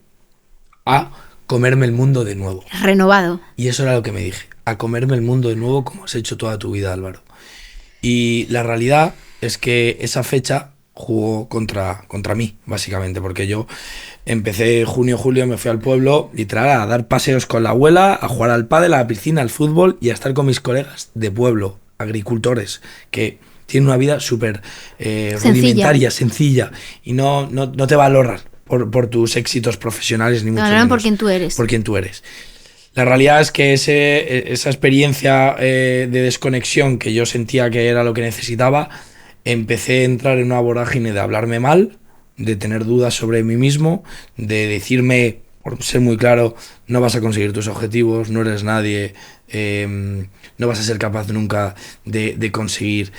a comerme el mundo de nuevo. Renovado. Y eso era lo que me dije, a comerme el mundo de nuevo como has hecho toda tu vida, Álvaro. Y la realidad es que esa fecha jugó contra mí, básicamente, porque yo empecé junio, julio, me fui al pueblo, literal, a dar paseos con la abuela, a jugar al pádel, a la piscina, al fútbol y a estar con mis colegas de pueblo, agricultores, que tienen una vida súper rudimentaria, sencilla, y no te valoran por tus éxitos profesionales, ni mucho menos. Por quien tú eres. Por quien tú eres. La realidad es que esa experiencia de desconexión que yo sentía que era lo que necesitaba, empecé a entrar en una vorágine de hablarme mal, de tener dudas sobre mí mismo, de decirme, por ser muy claro, no vas a conseguir tus objetivos, no eres nadie, no vas a ser capaz nunca de conseguir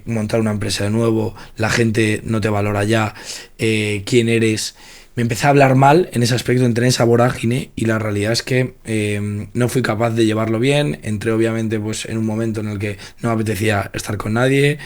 montar una empresa de nuevo, la gente no te valora ya, quién eres. Me empecé a hablar mal en ese aspecto, entré en esa vorágine y la realidad es que no fui capaz de llevarlo bien. Entré obviamente pues en un momento en el que no me apetecía estar con nadie,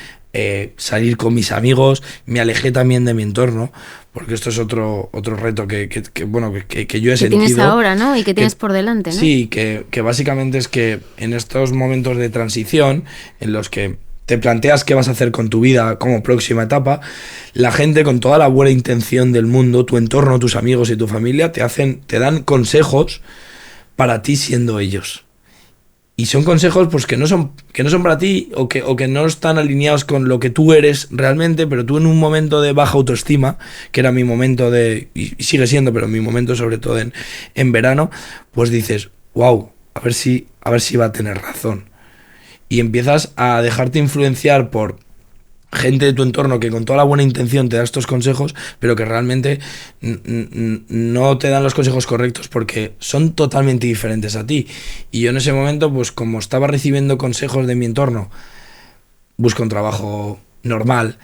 salir con mis amigos, me alejé también de mi entorno, porque esto es otro reto que yo he sentido. Que tienes ahora, ¿no? Y que tienes por delante, ¿no? Sí, que básicamente es que en estos momentos de transición en los que te planteas qué vas a hacer con tu vida como próxima etapa, la gente con toda la buena intención del mundo, tu entorno, tus amigos y tu familia, te dan consejos para ti siendo ellos. Y son consejos pues que no son para ti o que no están alineados con lo que tú eres realmente, pero tú en un momento de baja autoestima, que era mi momento y sigue siendo, pero mi momento sobre todo en verano, pues dices, wow, a ver si va a tener razón. Y empiezas a dejarte influenciar por gente de tu entorno que con toda la buena intención te da estos consejos, pero que realmente no te dan los consejos correctos porque son totalmente diferentes a ti. Y yo en ese momento, pues como estaba recibiendo consejos de mi entorno, busca un trabajo normal,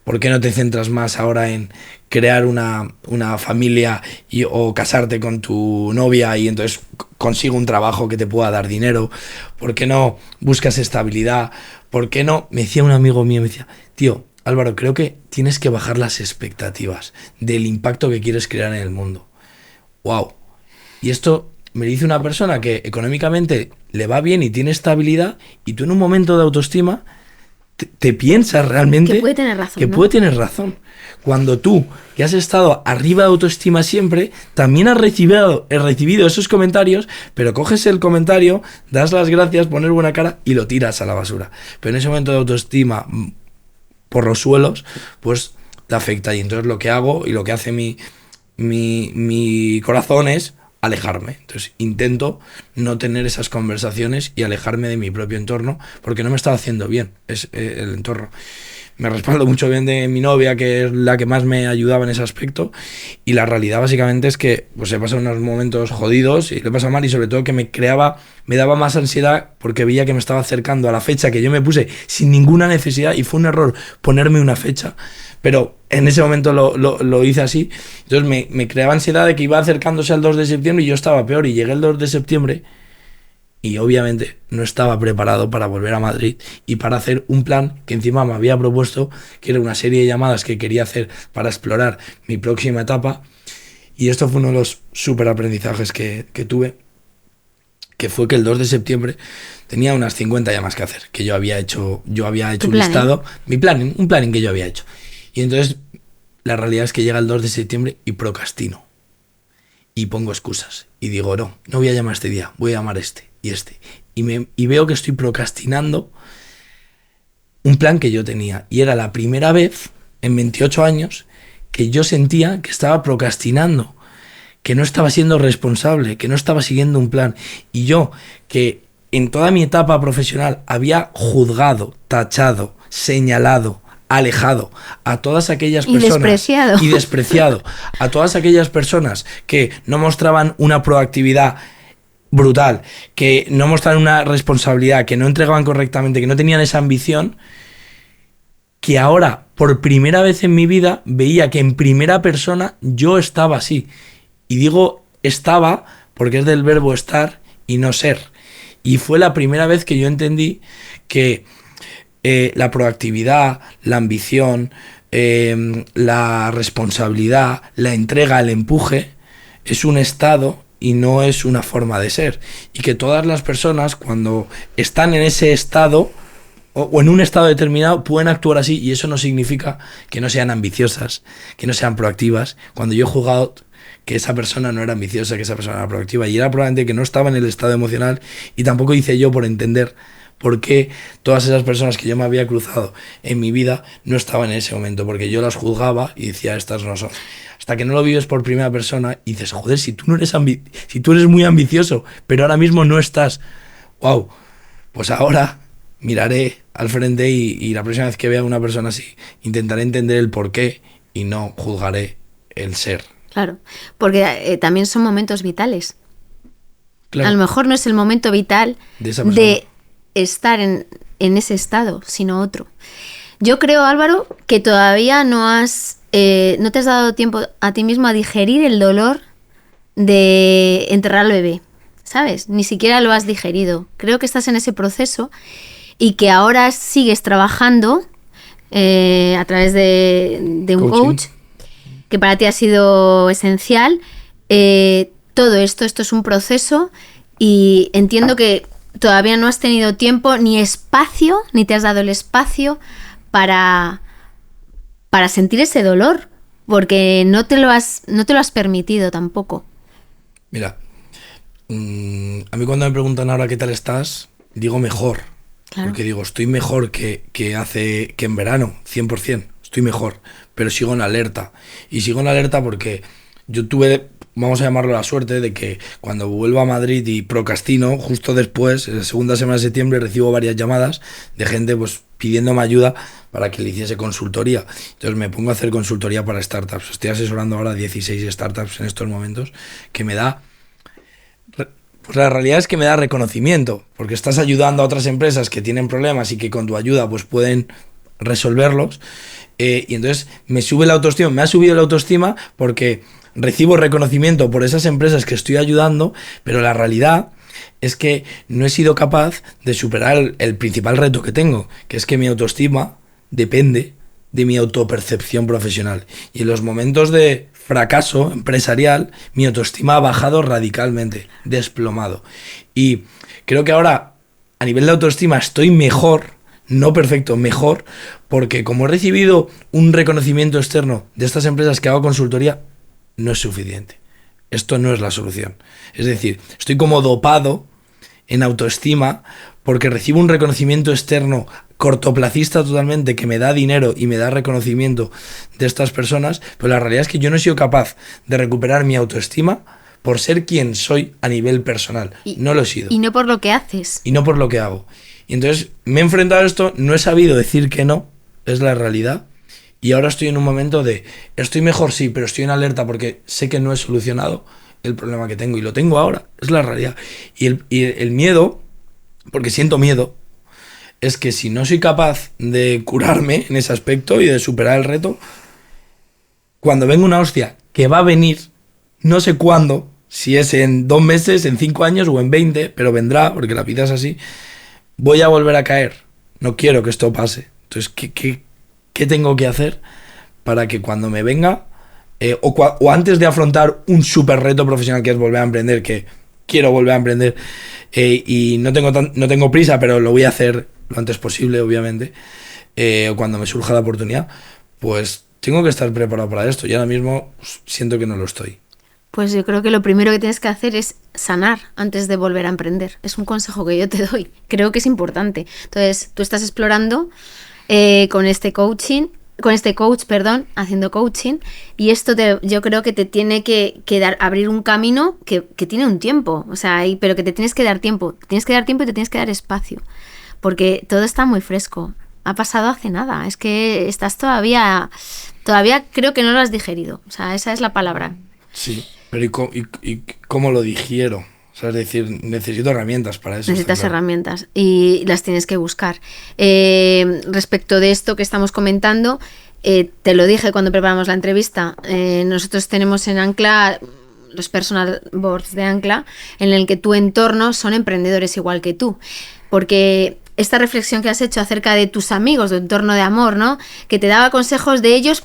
¿por qué no te centras más ahora en crear una familia o casarte con tu novia y entonces consigo un trabajo que te pueda dar dinero? ¿Por qué no buscas estabilidad? ¿Por qué no? Me decía un amigo mío, me decía, tío, Álvaro, creo que tienes que bajar las expectativas del impacto que quieres crear en el mundo. ¡Wow! Y esto me dice una persona que económicamente le va bien y tiene estabilidad y tú en un momento de autoestima te piensas realmente que puede tener razón, que ¿no? puede tener razón. Cuando tú, que has estado arriba de autoestima siempre, también has recibido esos comentarios, pero coges el comentario, das las gracias, pones buena cara y lo tiras a la basura. Pero en ese momento de autoestima por los suelos, pues te afecta. Y entonces lo que hago y lo que hace mi corazón es alejarme. Entonces intento no tener esas conversaciones y alejarme de mi propio entorno porque no me está haciendo bien el entorno. Me respaldo mucho bien de mi novia, que es la que más me ayudaba en ese aspecto, y la realidad básicamente es que pues he pasado unos momentos jodidos y lo he pasado mal, y sobre todo que me daba más ansiedad porque veía que me estaba acercando a la fecha que yo me puse sin ninguna necesidad, y fue un error ponerme una fecha, pero en ese momento lo hice así. Entonces me creaba ansiedad de que iba acercándose al 2 de septiembre y yo estaba peor, y llegué el 2 de septiembre y obviamente no estaba preparado para volver a Madrid y para hacer un plan que encima me había propuesto, que era una serie de llamadas que quería hacer para explorar mi próxima etapa. Y esto fue uno de los súper aprendizajes que tuve, que fue que el 2 de septiembre tenía unas 50 llamadas que hacer, que yo había hecho un listado, un planning que yo había hecho. Y entonces la realidad es que llega el 2 de septiembre y procrastino. Y pongo excusas. Y digo, no voy a llamar este día, voy a llamar este y este. Y veo que estoy procrastinando un plan que yo tenía. Y era la primera vez en 28 años que yo sentía que estaba procrastinando, que no estaba siendo responsable, que no estaba siguiendo un plan. Y yo, que en toda mi etapa profesional había juzgado, tachado, señalado, alejado a todas aquellas personas y despreciado a todas aquellas personas que no mostraban una proactividad brutal, que no mostraban una responsabilidad, que no entregaban correctamente, que no tenían esa ambición, que ahora por primera vez en mi vida veía que en primera persona yo estaba así. Y digo estaba porque es del verbo estar y no ser. Y fue la primera vez que yo entendí que la proactividad, la ambición, la responsabilidad, la entrega, el empuje, es un estado y no es una forma de ser. Y que todas las personas, cuando están en ese estado o en un estado determinado, pueden actuar así, y eso no significa que no sean ambiciosas, que no sean proactivas. Cuando yo he jugado que esa persona no era ambiciosa, que esa persona era proactiva, y era probablemente que no estaba en el estado emocional, y tampoco hice yo por entender por qué todas esas personas que yo me había cruzado en mi vida no estaban en ese momento, porque yo las juzgaba y decía, estas no son. Hasta que no lo vives por primera persona y dices, joder, si tú eres muy ambicioso, pero ahora mismo no estás, wow, pues ahora miraré al frente y la próxima vez que vea a una persona así, intentaré entender el porqué y no juzgaré el ser. Claro, porque también son momentos vitales. Claro. A lo mejor no es el momento vital de estar en ese estado, sino otro. Yo creo, Álvaro, que todavía no te has dado tiempo a ti mismo a digerir el dolor de enterrar al bebé, ¿sabes? Ni siquiera lo has digerido. Creo que estás en ese proceso y que ahora sigues trabajando a través de un coach, que para ti ha sido esencial. Todo esto es un proceso, y entiendo que todavía no has tenido tiempo ni espacio, ni te has dado el espacio para sentir ese dolor, porque no te lo has permitido tampoco. Mira, a mí cuando me preguntan ahora qué tal estás, digo mejor. Claro. Porque digo, estoy mejor que en verano, 100%, estoy mejor, pero sigo en alerta. Y sigo en alerta porque yo tuve, vamos a llamarlo la suerte, de que cuando vuelvo a Madrid y procrastino, justo después, en la segunda semana de septiembre, recibo varias llamadas de gente pues pidiéndome ayuda para que le hiciese consultoría. Entonces me pongo a hacer consultoría para startups. Estoy asesorando ahora 16 startups en estos momentos, que me da... Pues la realidad es que me da reconocimiento, porque estás ayudando a otras empresas que tienen problemas y que con tu ayuda pues pueden resolverlos, y entonces me ha subido la autoestima porque recibo reconocimiento por esas empresas que estoy ayudando, pero la realidad es que no he sido capaz de superar el principal reto que tengo, que es que mi autoestima depende de mi autopercepción profesional, y en los momentos de fracaso empresarial mi autoestima ha bajado radicalmente, desplomado, y creo que ahora a nivel de autoestima estoy mejor, no perfecto, mejor, porque como he recibido un reconocimiento externo de estas empresas que hago consultoría, no es suficiente. Esto no es la solución. Es decir, estoy como dopado en autoestima porque recibo un reconocimiento externo cortoplacista totalmente, que me da dinero y me da reconocimiento de estas personas, pero la realidad es que yo no he sido capaz de recuperar mi autoestima por ser quien soy a nivel personal. No lo he sido. Y no por lo que haces. Y no por lo que hago. Y entonces me he enfrentado a esto, no he sabido decir que no, es la realidad. Y ahora estoy en un momento de, estoy mejor sí, pero estoy en alerta porque sé que no he solucionado el problema que tengo, y lo tengo ahora, es la realidad. Y el miedo, porque siento miedo, es que si no soy capaz de curarme en ese aspecto y de superar el reto, cuando venga una hostia que va a venir, no sé cuándo, si es en 2 meses, en 5 años o en 20, pero vendrá, porque la vida es así, voy a volver a caer. No quiero que esto pase. Entonces, ¿qué tengo que hacer para que cuando me venga, o antes de afrontar un súper reto profesional que es volver a emprender, que quiero volver a emprender, y no tengo prisa, pero lo voy a hacer lo antes posible, obviamente, o cuando me surja la oportunidad, pues tengo que estar preparado para esto, y ahora mismo siento que no lo estoy. Pues yo creo que lo primero que tienes que hacer es sanar antes de volver a emprender. Es un consejo que yo te doy. Creo que es importante. Entonces, tú estás explorando con este coaching con este coach, perdón, haciendo coaching, y esto yo creo que te tiene que abrir un camino que tiene un tiempo, o sea, pero que te tienes que dar tiempo, y te tienes que dar espacio, porque todo está muy fresco, ha pasado hace nada, es que estás todavía creo que no lo has digerido, o sea, esa es la palabra. Sí, pero ¿y cómo lo digiero? O sea, es decir, necesito herramientas para eso. Necesitas herramientas y las tienes que buscar. Respecto de esto que estamos comentando, te lo dije cuando preparamos la entrevista, nosotros tenemos en Ancla los personal boards de Ancla, en el que tu entorno son emprendedores igual que tú, porque esta reflexión que has hecho acerca de tus amigos, de tu entorno de amor, ¿no? Que te daba consejos de ellos,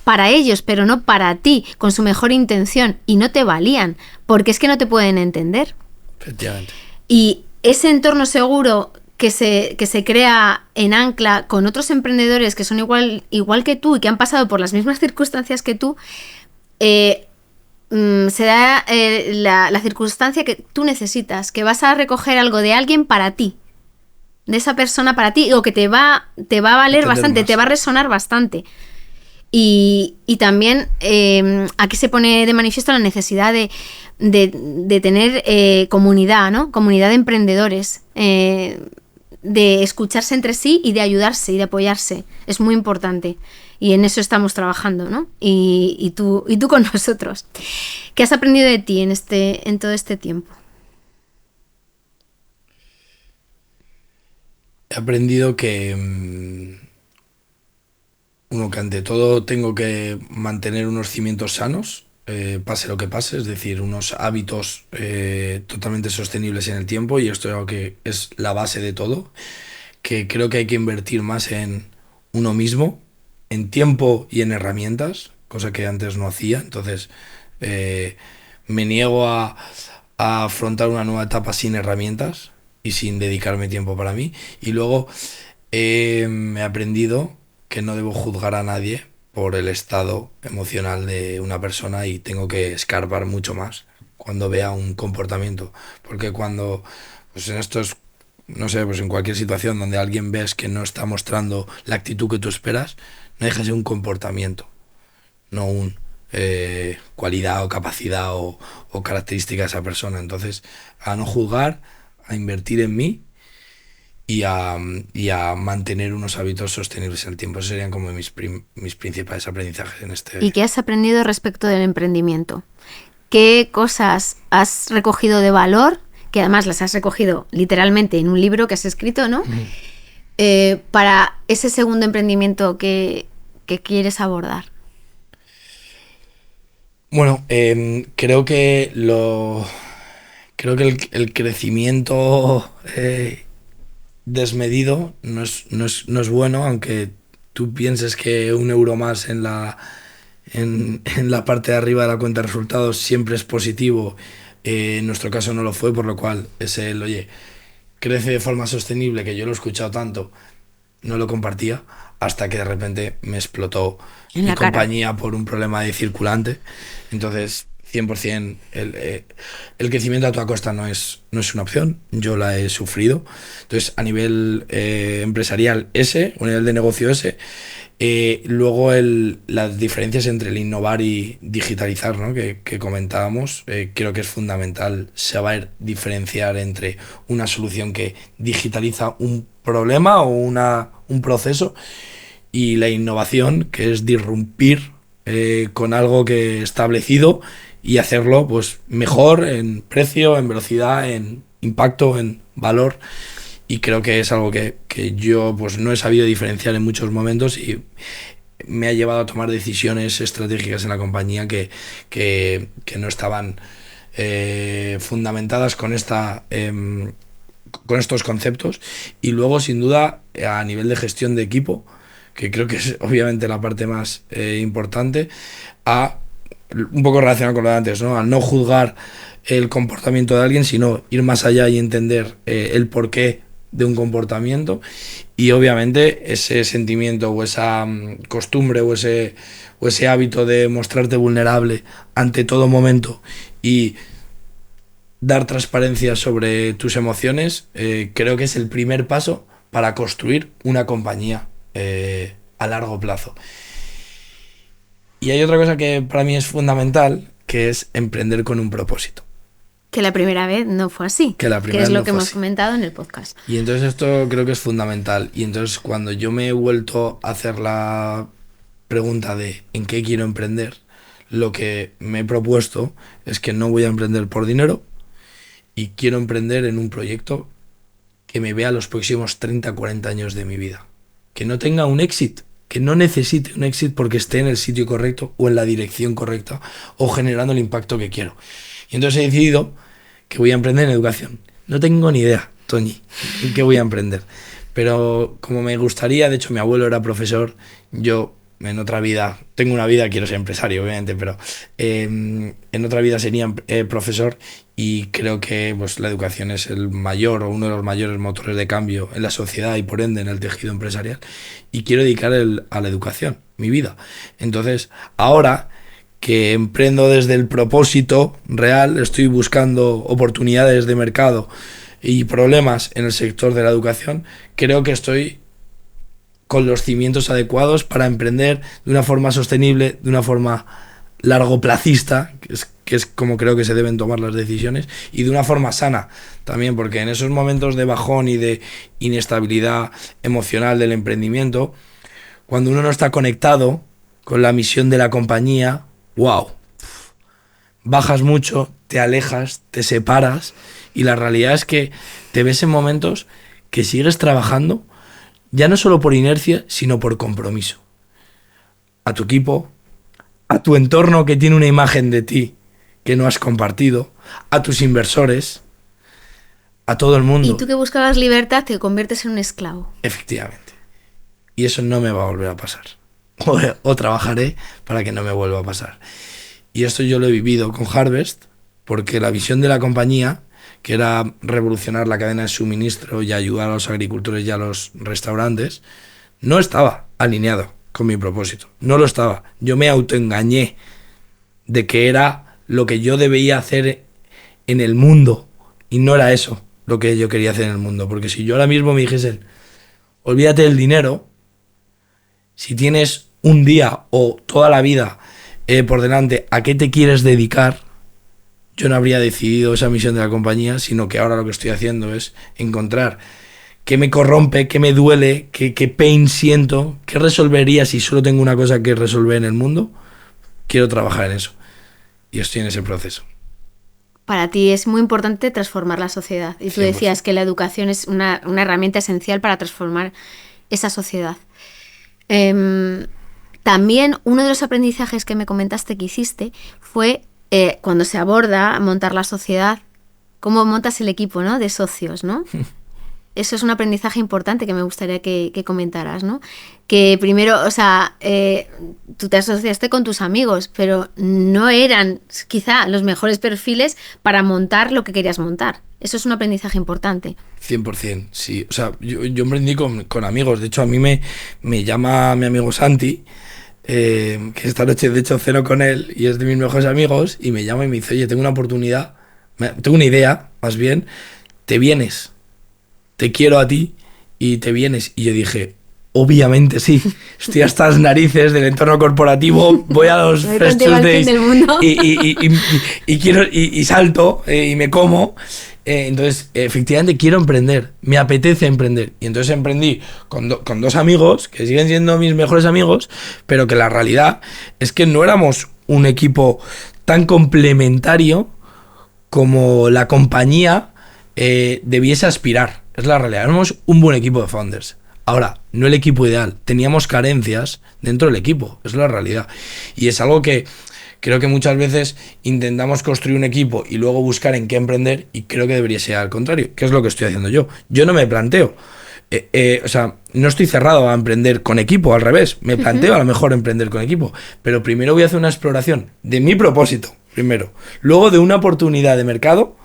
pero no para ti, con su mejor intención, y no te valían, porque es que no te pueden entender. Efectivamente. Y ese entorno seguro que se crea en Ancla con otros emprendedores que son igual que tú y que han pasado por las mismas circunstancias que tú, se da la circunstancia que tú necesitas, que vas a recoger algo de alguien para ti, de esa persona para ti, o que te va a valer entender bastante, más. Te va a resonar bastante. Y también aquí se pone de manifiesto la necesidad de tener comunidad, ¿no? Comunidad de emprendedores, de escucharse entre sí y de ayudarse y de apoyarse. Es muy importante. Y en eso estamos trabajando, ¿no? Y tú con nosotros. ¿Qué has aprendido de ti en todo este tiempo? He aprendido que que ante todo tengo que mantener unos cimientos sanos, pase lo que pase, es decir, unos hábitos totalmente sostenibles en el tiempo, y esto es algo que es la base de todo, que creo que hay que invertir más en uno mismo, en tiempo y en herramientas, cosa que antes no hacía. Entonces me niego a afrontar una nueva etapa sin herramientas y sin dedicarme tiempo para mí. Y luego me he aprendido que no debo juzgar a nadie por el estado emocional de una persona, y tengo que escarbar mucho más cuando vea un comportamiento, porque cuando, pues en estos, no sé, pues en cualquier situación donde alguien ves que no está mostrando la actitud que tú esperas, no deja de ser un comportamiento, no un cualidad o capacidad o característica de esa persona. Entonces, a no juzgar, a invertir en mí y a mantener unos hábitos sostenibles en el tiempo. Esos serían como mis principales aprendizajes en este... ¿Y qué has aprendido respecto del emprendimiento? ¿Qué cosas has recogido de valor, que además las has recogido literalmente en un libro que has escrito, ¿no? Para ese segundo emprendimiento que quieres abordar? Bueno, creo que el crecimiento desmedido no es bueno, aunque tú pienses que un euro más en la parte de arriba de la cuenta de resultados siempre es positivo. En nuestro caso no lo fue, por lo cual crece de forma sostenible, que yo lo he escuchado tanto, no lo compartía, hasta que de repente me explotó mi compañía por un problema de circulante. Entonces 100% el crecimiento a toda costa no es una opción, yo la he sufrido. Entonces, a nivel empresarial a nivel de negocio luego las diferencias entre el innovar y digitalizar, ¿no? que comentábamos, creo que es fundamental saber diferenciar entre una solución que digitaliza un problema o un proceso, y la innovación, que es disrumpir con algo que establecido y hacerlo pues mejor en precio, en velocidad, en impacto, en valor. Y creo que es algo que yo pues no he sabido diferenciar en muchos momentos, y me ha llevado a tomar decisiones estratégicas en la compañía que no estaban fundamentadas con estos conceptos. Y luego, sin duda, a nivel de gestión de equipo, que creo que es obviamente la parte más importante, un poco relacionado con lo de antes, ¿no? A no juzgar el comportamiento de alguien, sino ir más allá y entender el porqué de un comportamiento. Y obviamente ese sentimiento o esa costumbre o ese hábito de mostrarte vulnerable ante todo momento y dar transparencia sobre tus emociones, creo que es el primer paso para construir una compañía a largo plazo. Y hay otra cosa que para mí es fundamental, que es emprender con un propósito. Que la primera vez no fue así. Que es lo que hemos comentado en el podcast. Y entonces esto creo que es fundamental. Y entonces cuando yo me he vuelto a hacer la pregunta de ¿en qué quiero emprender? Lo que me he propuesto es que no voy a emprender por dinero y quiero emprender en un proyecto que me vea los próximos 30, 40 años de mi vida. Que no tenga un éxito, que no necesite un éxito porque esté en el sitio correcto o en la dirección correcta o generando el impacto que quiero. Y entonces he decidido que voy a emprender en educación. No tengo ni idea, Toñi, en qué voy a emprender. Pero como me gustaría, de hecho mi abuelo era profesor, yo en otra vida, tengo una vida, quiero ser empresario obviamente, pero en otra vida sería profesor y creo que pues, la educación es el mayor o uno de los mayores motores de cambio en la sociedad y por ende en el tejido empresarial y quiero dedicar a la educación, mi vida. Entonces, ahora que emprendo desde el propósito real, estoy buscando oportunidades de mercado y problemas en el sector de la educación, creo que estoy con los cimientos adecuados para emprender de una forma sostenible, de una forma largoplacista, que es como creo que se deben tomar las decisiones, y de una forma sana también, porque en esos momentos de bajón y de inestabilidad emocional del emprendimiento, cuando uno no está conectado con la misión de la compañía, wow, bajas mucho, te alejas, te separas, y la realidad es que te ves en momentos que sigues trabajando ya no solo por inercia, sino por compromiso. A tu equipo, a tu entorno que tiene una imagen de ti que no has compartido, a tus inversores, a todo el mundo. Y tú que buscabas libertad te conviertes en un esclavo. Efectivamente. Y eso no me va a volver a pasar. O trabajaré para que no me vuelva a pasar. Y esto yo lo he vivido con Harvest, porque la visión de la compañía, que era revolucionar la cadena de suministro y ayudar a los agricultores y a los restaurantes, no estaba alineado con mi propósito. No lo estaba. Yo me autoengañé de que era lo que yo debía hacer en el mundo y no era eso lo que yo quería hacer en el mundo. Porque si yo ahora mismo me dijesen, olvídate del dinero, si tienes un día o toda la vida por delante, ¿a qué te quieres dedicar? Yo no habría decidido esa misión de la compañía, sino que ahora lo que estoy haciendo es encontrar qué me corrompe, qué me duele, qué pain siento, qué resolvería si solo tengo una cosa que resolver en el mundo. Quiero trabajar en eso. Y estoy en ese proceso. Para ti es muy importante transformar la sociedad. Y tú 100%. decías que la educación es una herramienta esencial para transformar esa sociedad. También uno de los aprendizajes que me comentaste que hiciste fue cuando se aborda montar la sociedad, cómo montas el equipo, ¿no? De socios, ¿no? Eso es un aprendizaje importante que me gustaría que comentaras, ¿no? Que primero, o sea, tú te asociaste con tus amigos, pero no eran quizá los mejores perfiles para montar lo que querías montar. Eso es un aprendizaje importante. 100%, sí. O sea, yo emprendí con amigos. De hecho, a mí me llama mi amigo Santi, que esta noche de hecho ceno con él y es de mis mejores amigos, y me llama y me dice, oye, tengo una oportunidad, tengo una idea, más bien, te vienes, te quiero a ti y te vienes. Y yo dije, obviamente sí, estoy hasta las narices del entorno corporativo, voy a los Fresh Tuesdays y quiero y salto y me como. Entonces, efectivamente quiero emprender, me apetece emprender. Y entonces emprendí con dos amigos, que siguen siendo mis mejores amigos, pero que la realidad es que no éramos un equipo tan complementario como la compañía debiese aspirar. Es la realidad, éramos un buen equipo de founders. Ahora, no el equipo ideal, teníamos carencias dentro del equipo, es la realidad. Y es algo que creo que muchas veces intentamos construir un equipo y luego buscar en qué emprender, y creo que debería ser al contrario, que es lo que estoy haciendo yo. Yo no me planteo, o sea, no estoy cerrado a emprender con equipo, al revés, me planteo a lo mejor emprender con equipo, pero primero voy a hacer una exploración de mi propósito, primero, luego de una oportunidad de mercado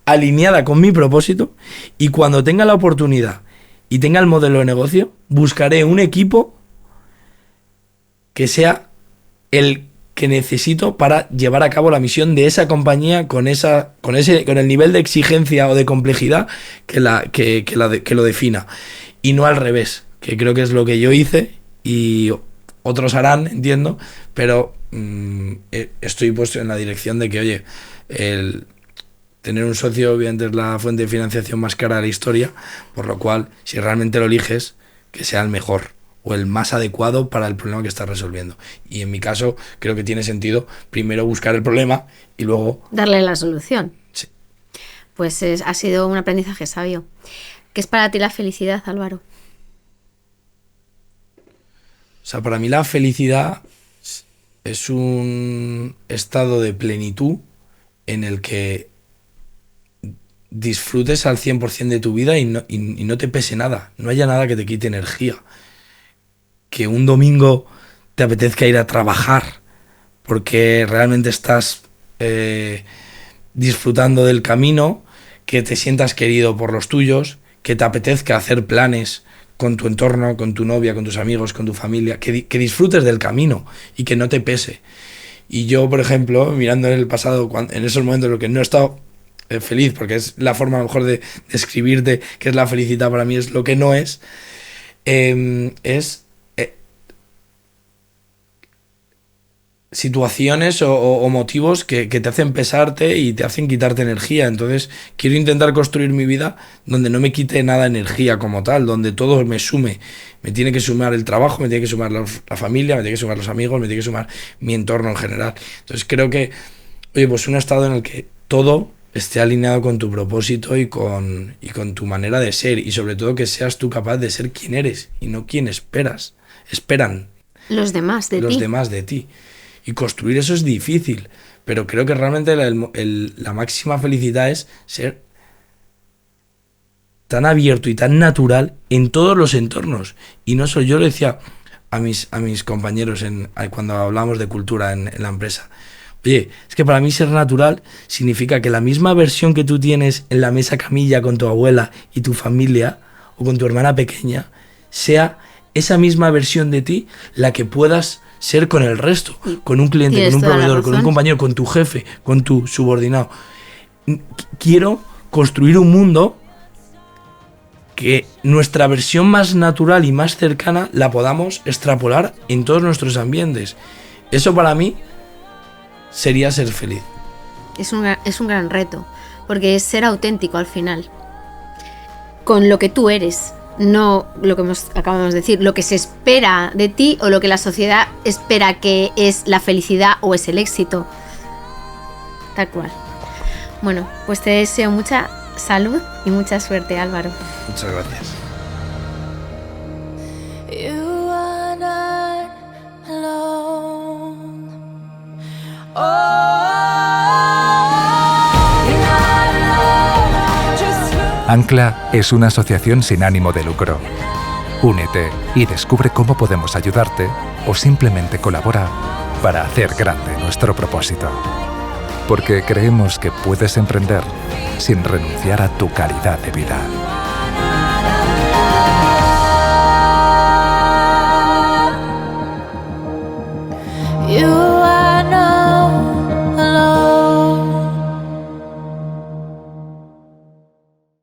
alineada con mi propósito, y cuando tenga la oportunidad y tenga el modelo de negocio, buscaré un equipo que sea el que necesito para llevar a cabo la misión de esa compañía con el nivel de exigencia o de complejidad que lo defina, y no al revés, que creo que es lo que yo hice, y otros harán, entiendo, pero estoy puesto en la dirección de que, oye, el tener un socio obviamente es la fuente de financiación más cara de la historia, por lo cual, si realmente lo eliges, que sea el mejor o el más adecuado para el problema que estás resolviendo. Y en mi caso, creo que tiene sentido primero buscar el problema y luego darle la solución. Sí. Pues ha sido un aprendizaje sabio. ¿Qué es para ti la felicidad, Álvaro? O sea, para mí la felicidad es un estado de plenitud en el que disfrutes al 100% de tu vida y no te pese nada, no haya nada que te quite energía. Que un domingo te apetezca ir a trabajar porque realmente estás disfrutando del camino, que te sientas querido por los tuyos, que te apetezca hacer planes con tu entorno, con tu novia, con tus amigos, con tu familia, que disfrutes del camino y que no te pese. Y yo, por ejemplo, mirando en el pasado, en esos momentos en los que no he estado feliz, porque es la forma a lo mejor de describirte qué es la felicidad para mí, es lo que no es situaciones o motivos que te hacen pesarte y te hacen quitarte energía. Entonces quiero intentar construir mi vida donde no me quite nada energía como tal, donde todo me sume. Me tiene que sumar el trabajo, me tiene que sumar la familia, me tiene que sumar los amigos, me tiene que sumar mi entorno en general. Entonces creo que, oye, pues un estado en el que todo esté alineado con tu propósito y con tu manera de ser, y sobre todo que seas tú capaz de ser quien eres y no quien esperan los demás de ti. Y construir eso es difícil, pero creo que realmente la máxima felicidad es ser tan abierto y tan natural en todos los entornos. Y no solo, yo le decía a mis compañeros cuando hablamos de cultura en la empresa, oye, es que para mí ser natural significa que la misma versión que tú tienes en la mesa camilla con tu abuela y tu familia, o con tu hermana pequeña, sea esa misma versión de ti la que puedas ser con el resto, con un cliente, con un proveedor, con un compañero, con tu jefe, con tu subordinado. Quiero construir un mundo que nuestra versión más natural y más cercana la podamos extrapolar en todos nuestros ambientes. Eso para mí sería ser feliz. Es un gran reto, porque es ser auténtico al final, con lo que tú eres. No lo que acabamos de decir, lo que se espera de ti o lo que la sociedad espera que es la felicidad o es el éxito. Tal cual. Bueno, pues te deseo mucha salud y mucha suerte, Álvaro. Muchas gracias. You are not alone. Ancla es una asociación sin ánimo de lucro. Únete y descubre cómo podemos ayudarte o simplemente colabora para hacer grande nuestro propósito. Porque creemos que puedes emprender sin renunciar a tu calidad de vida.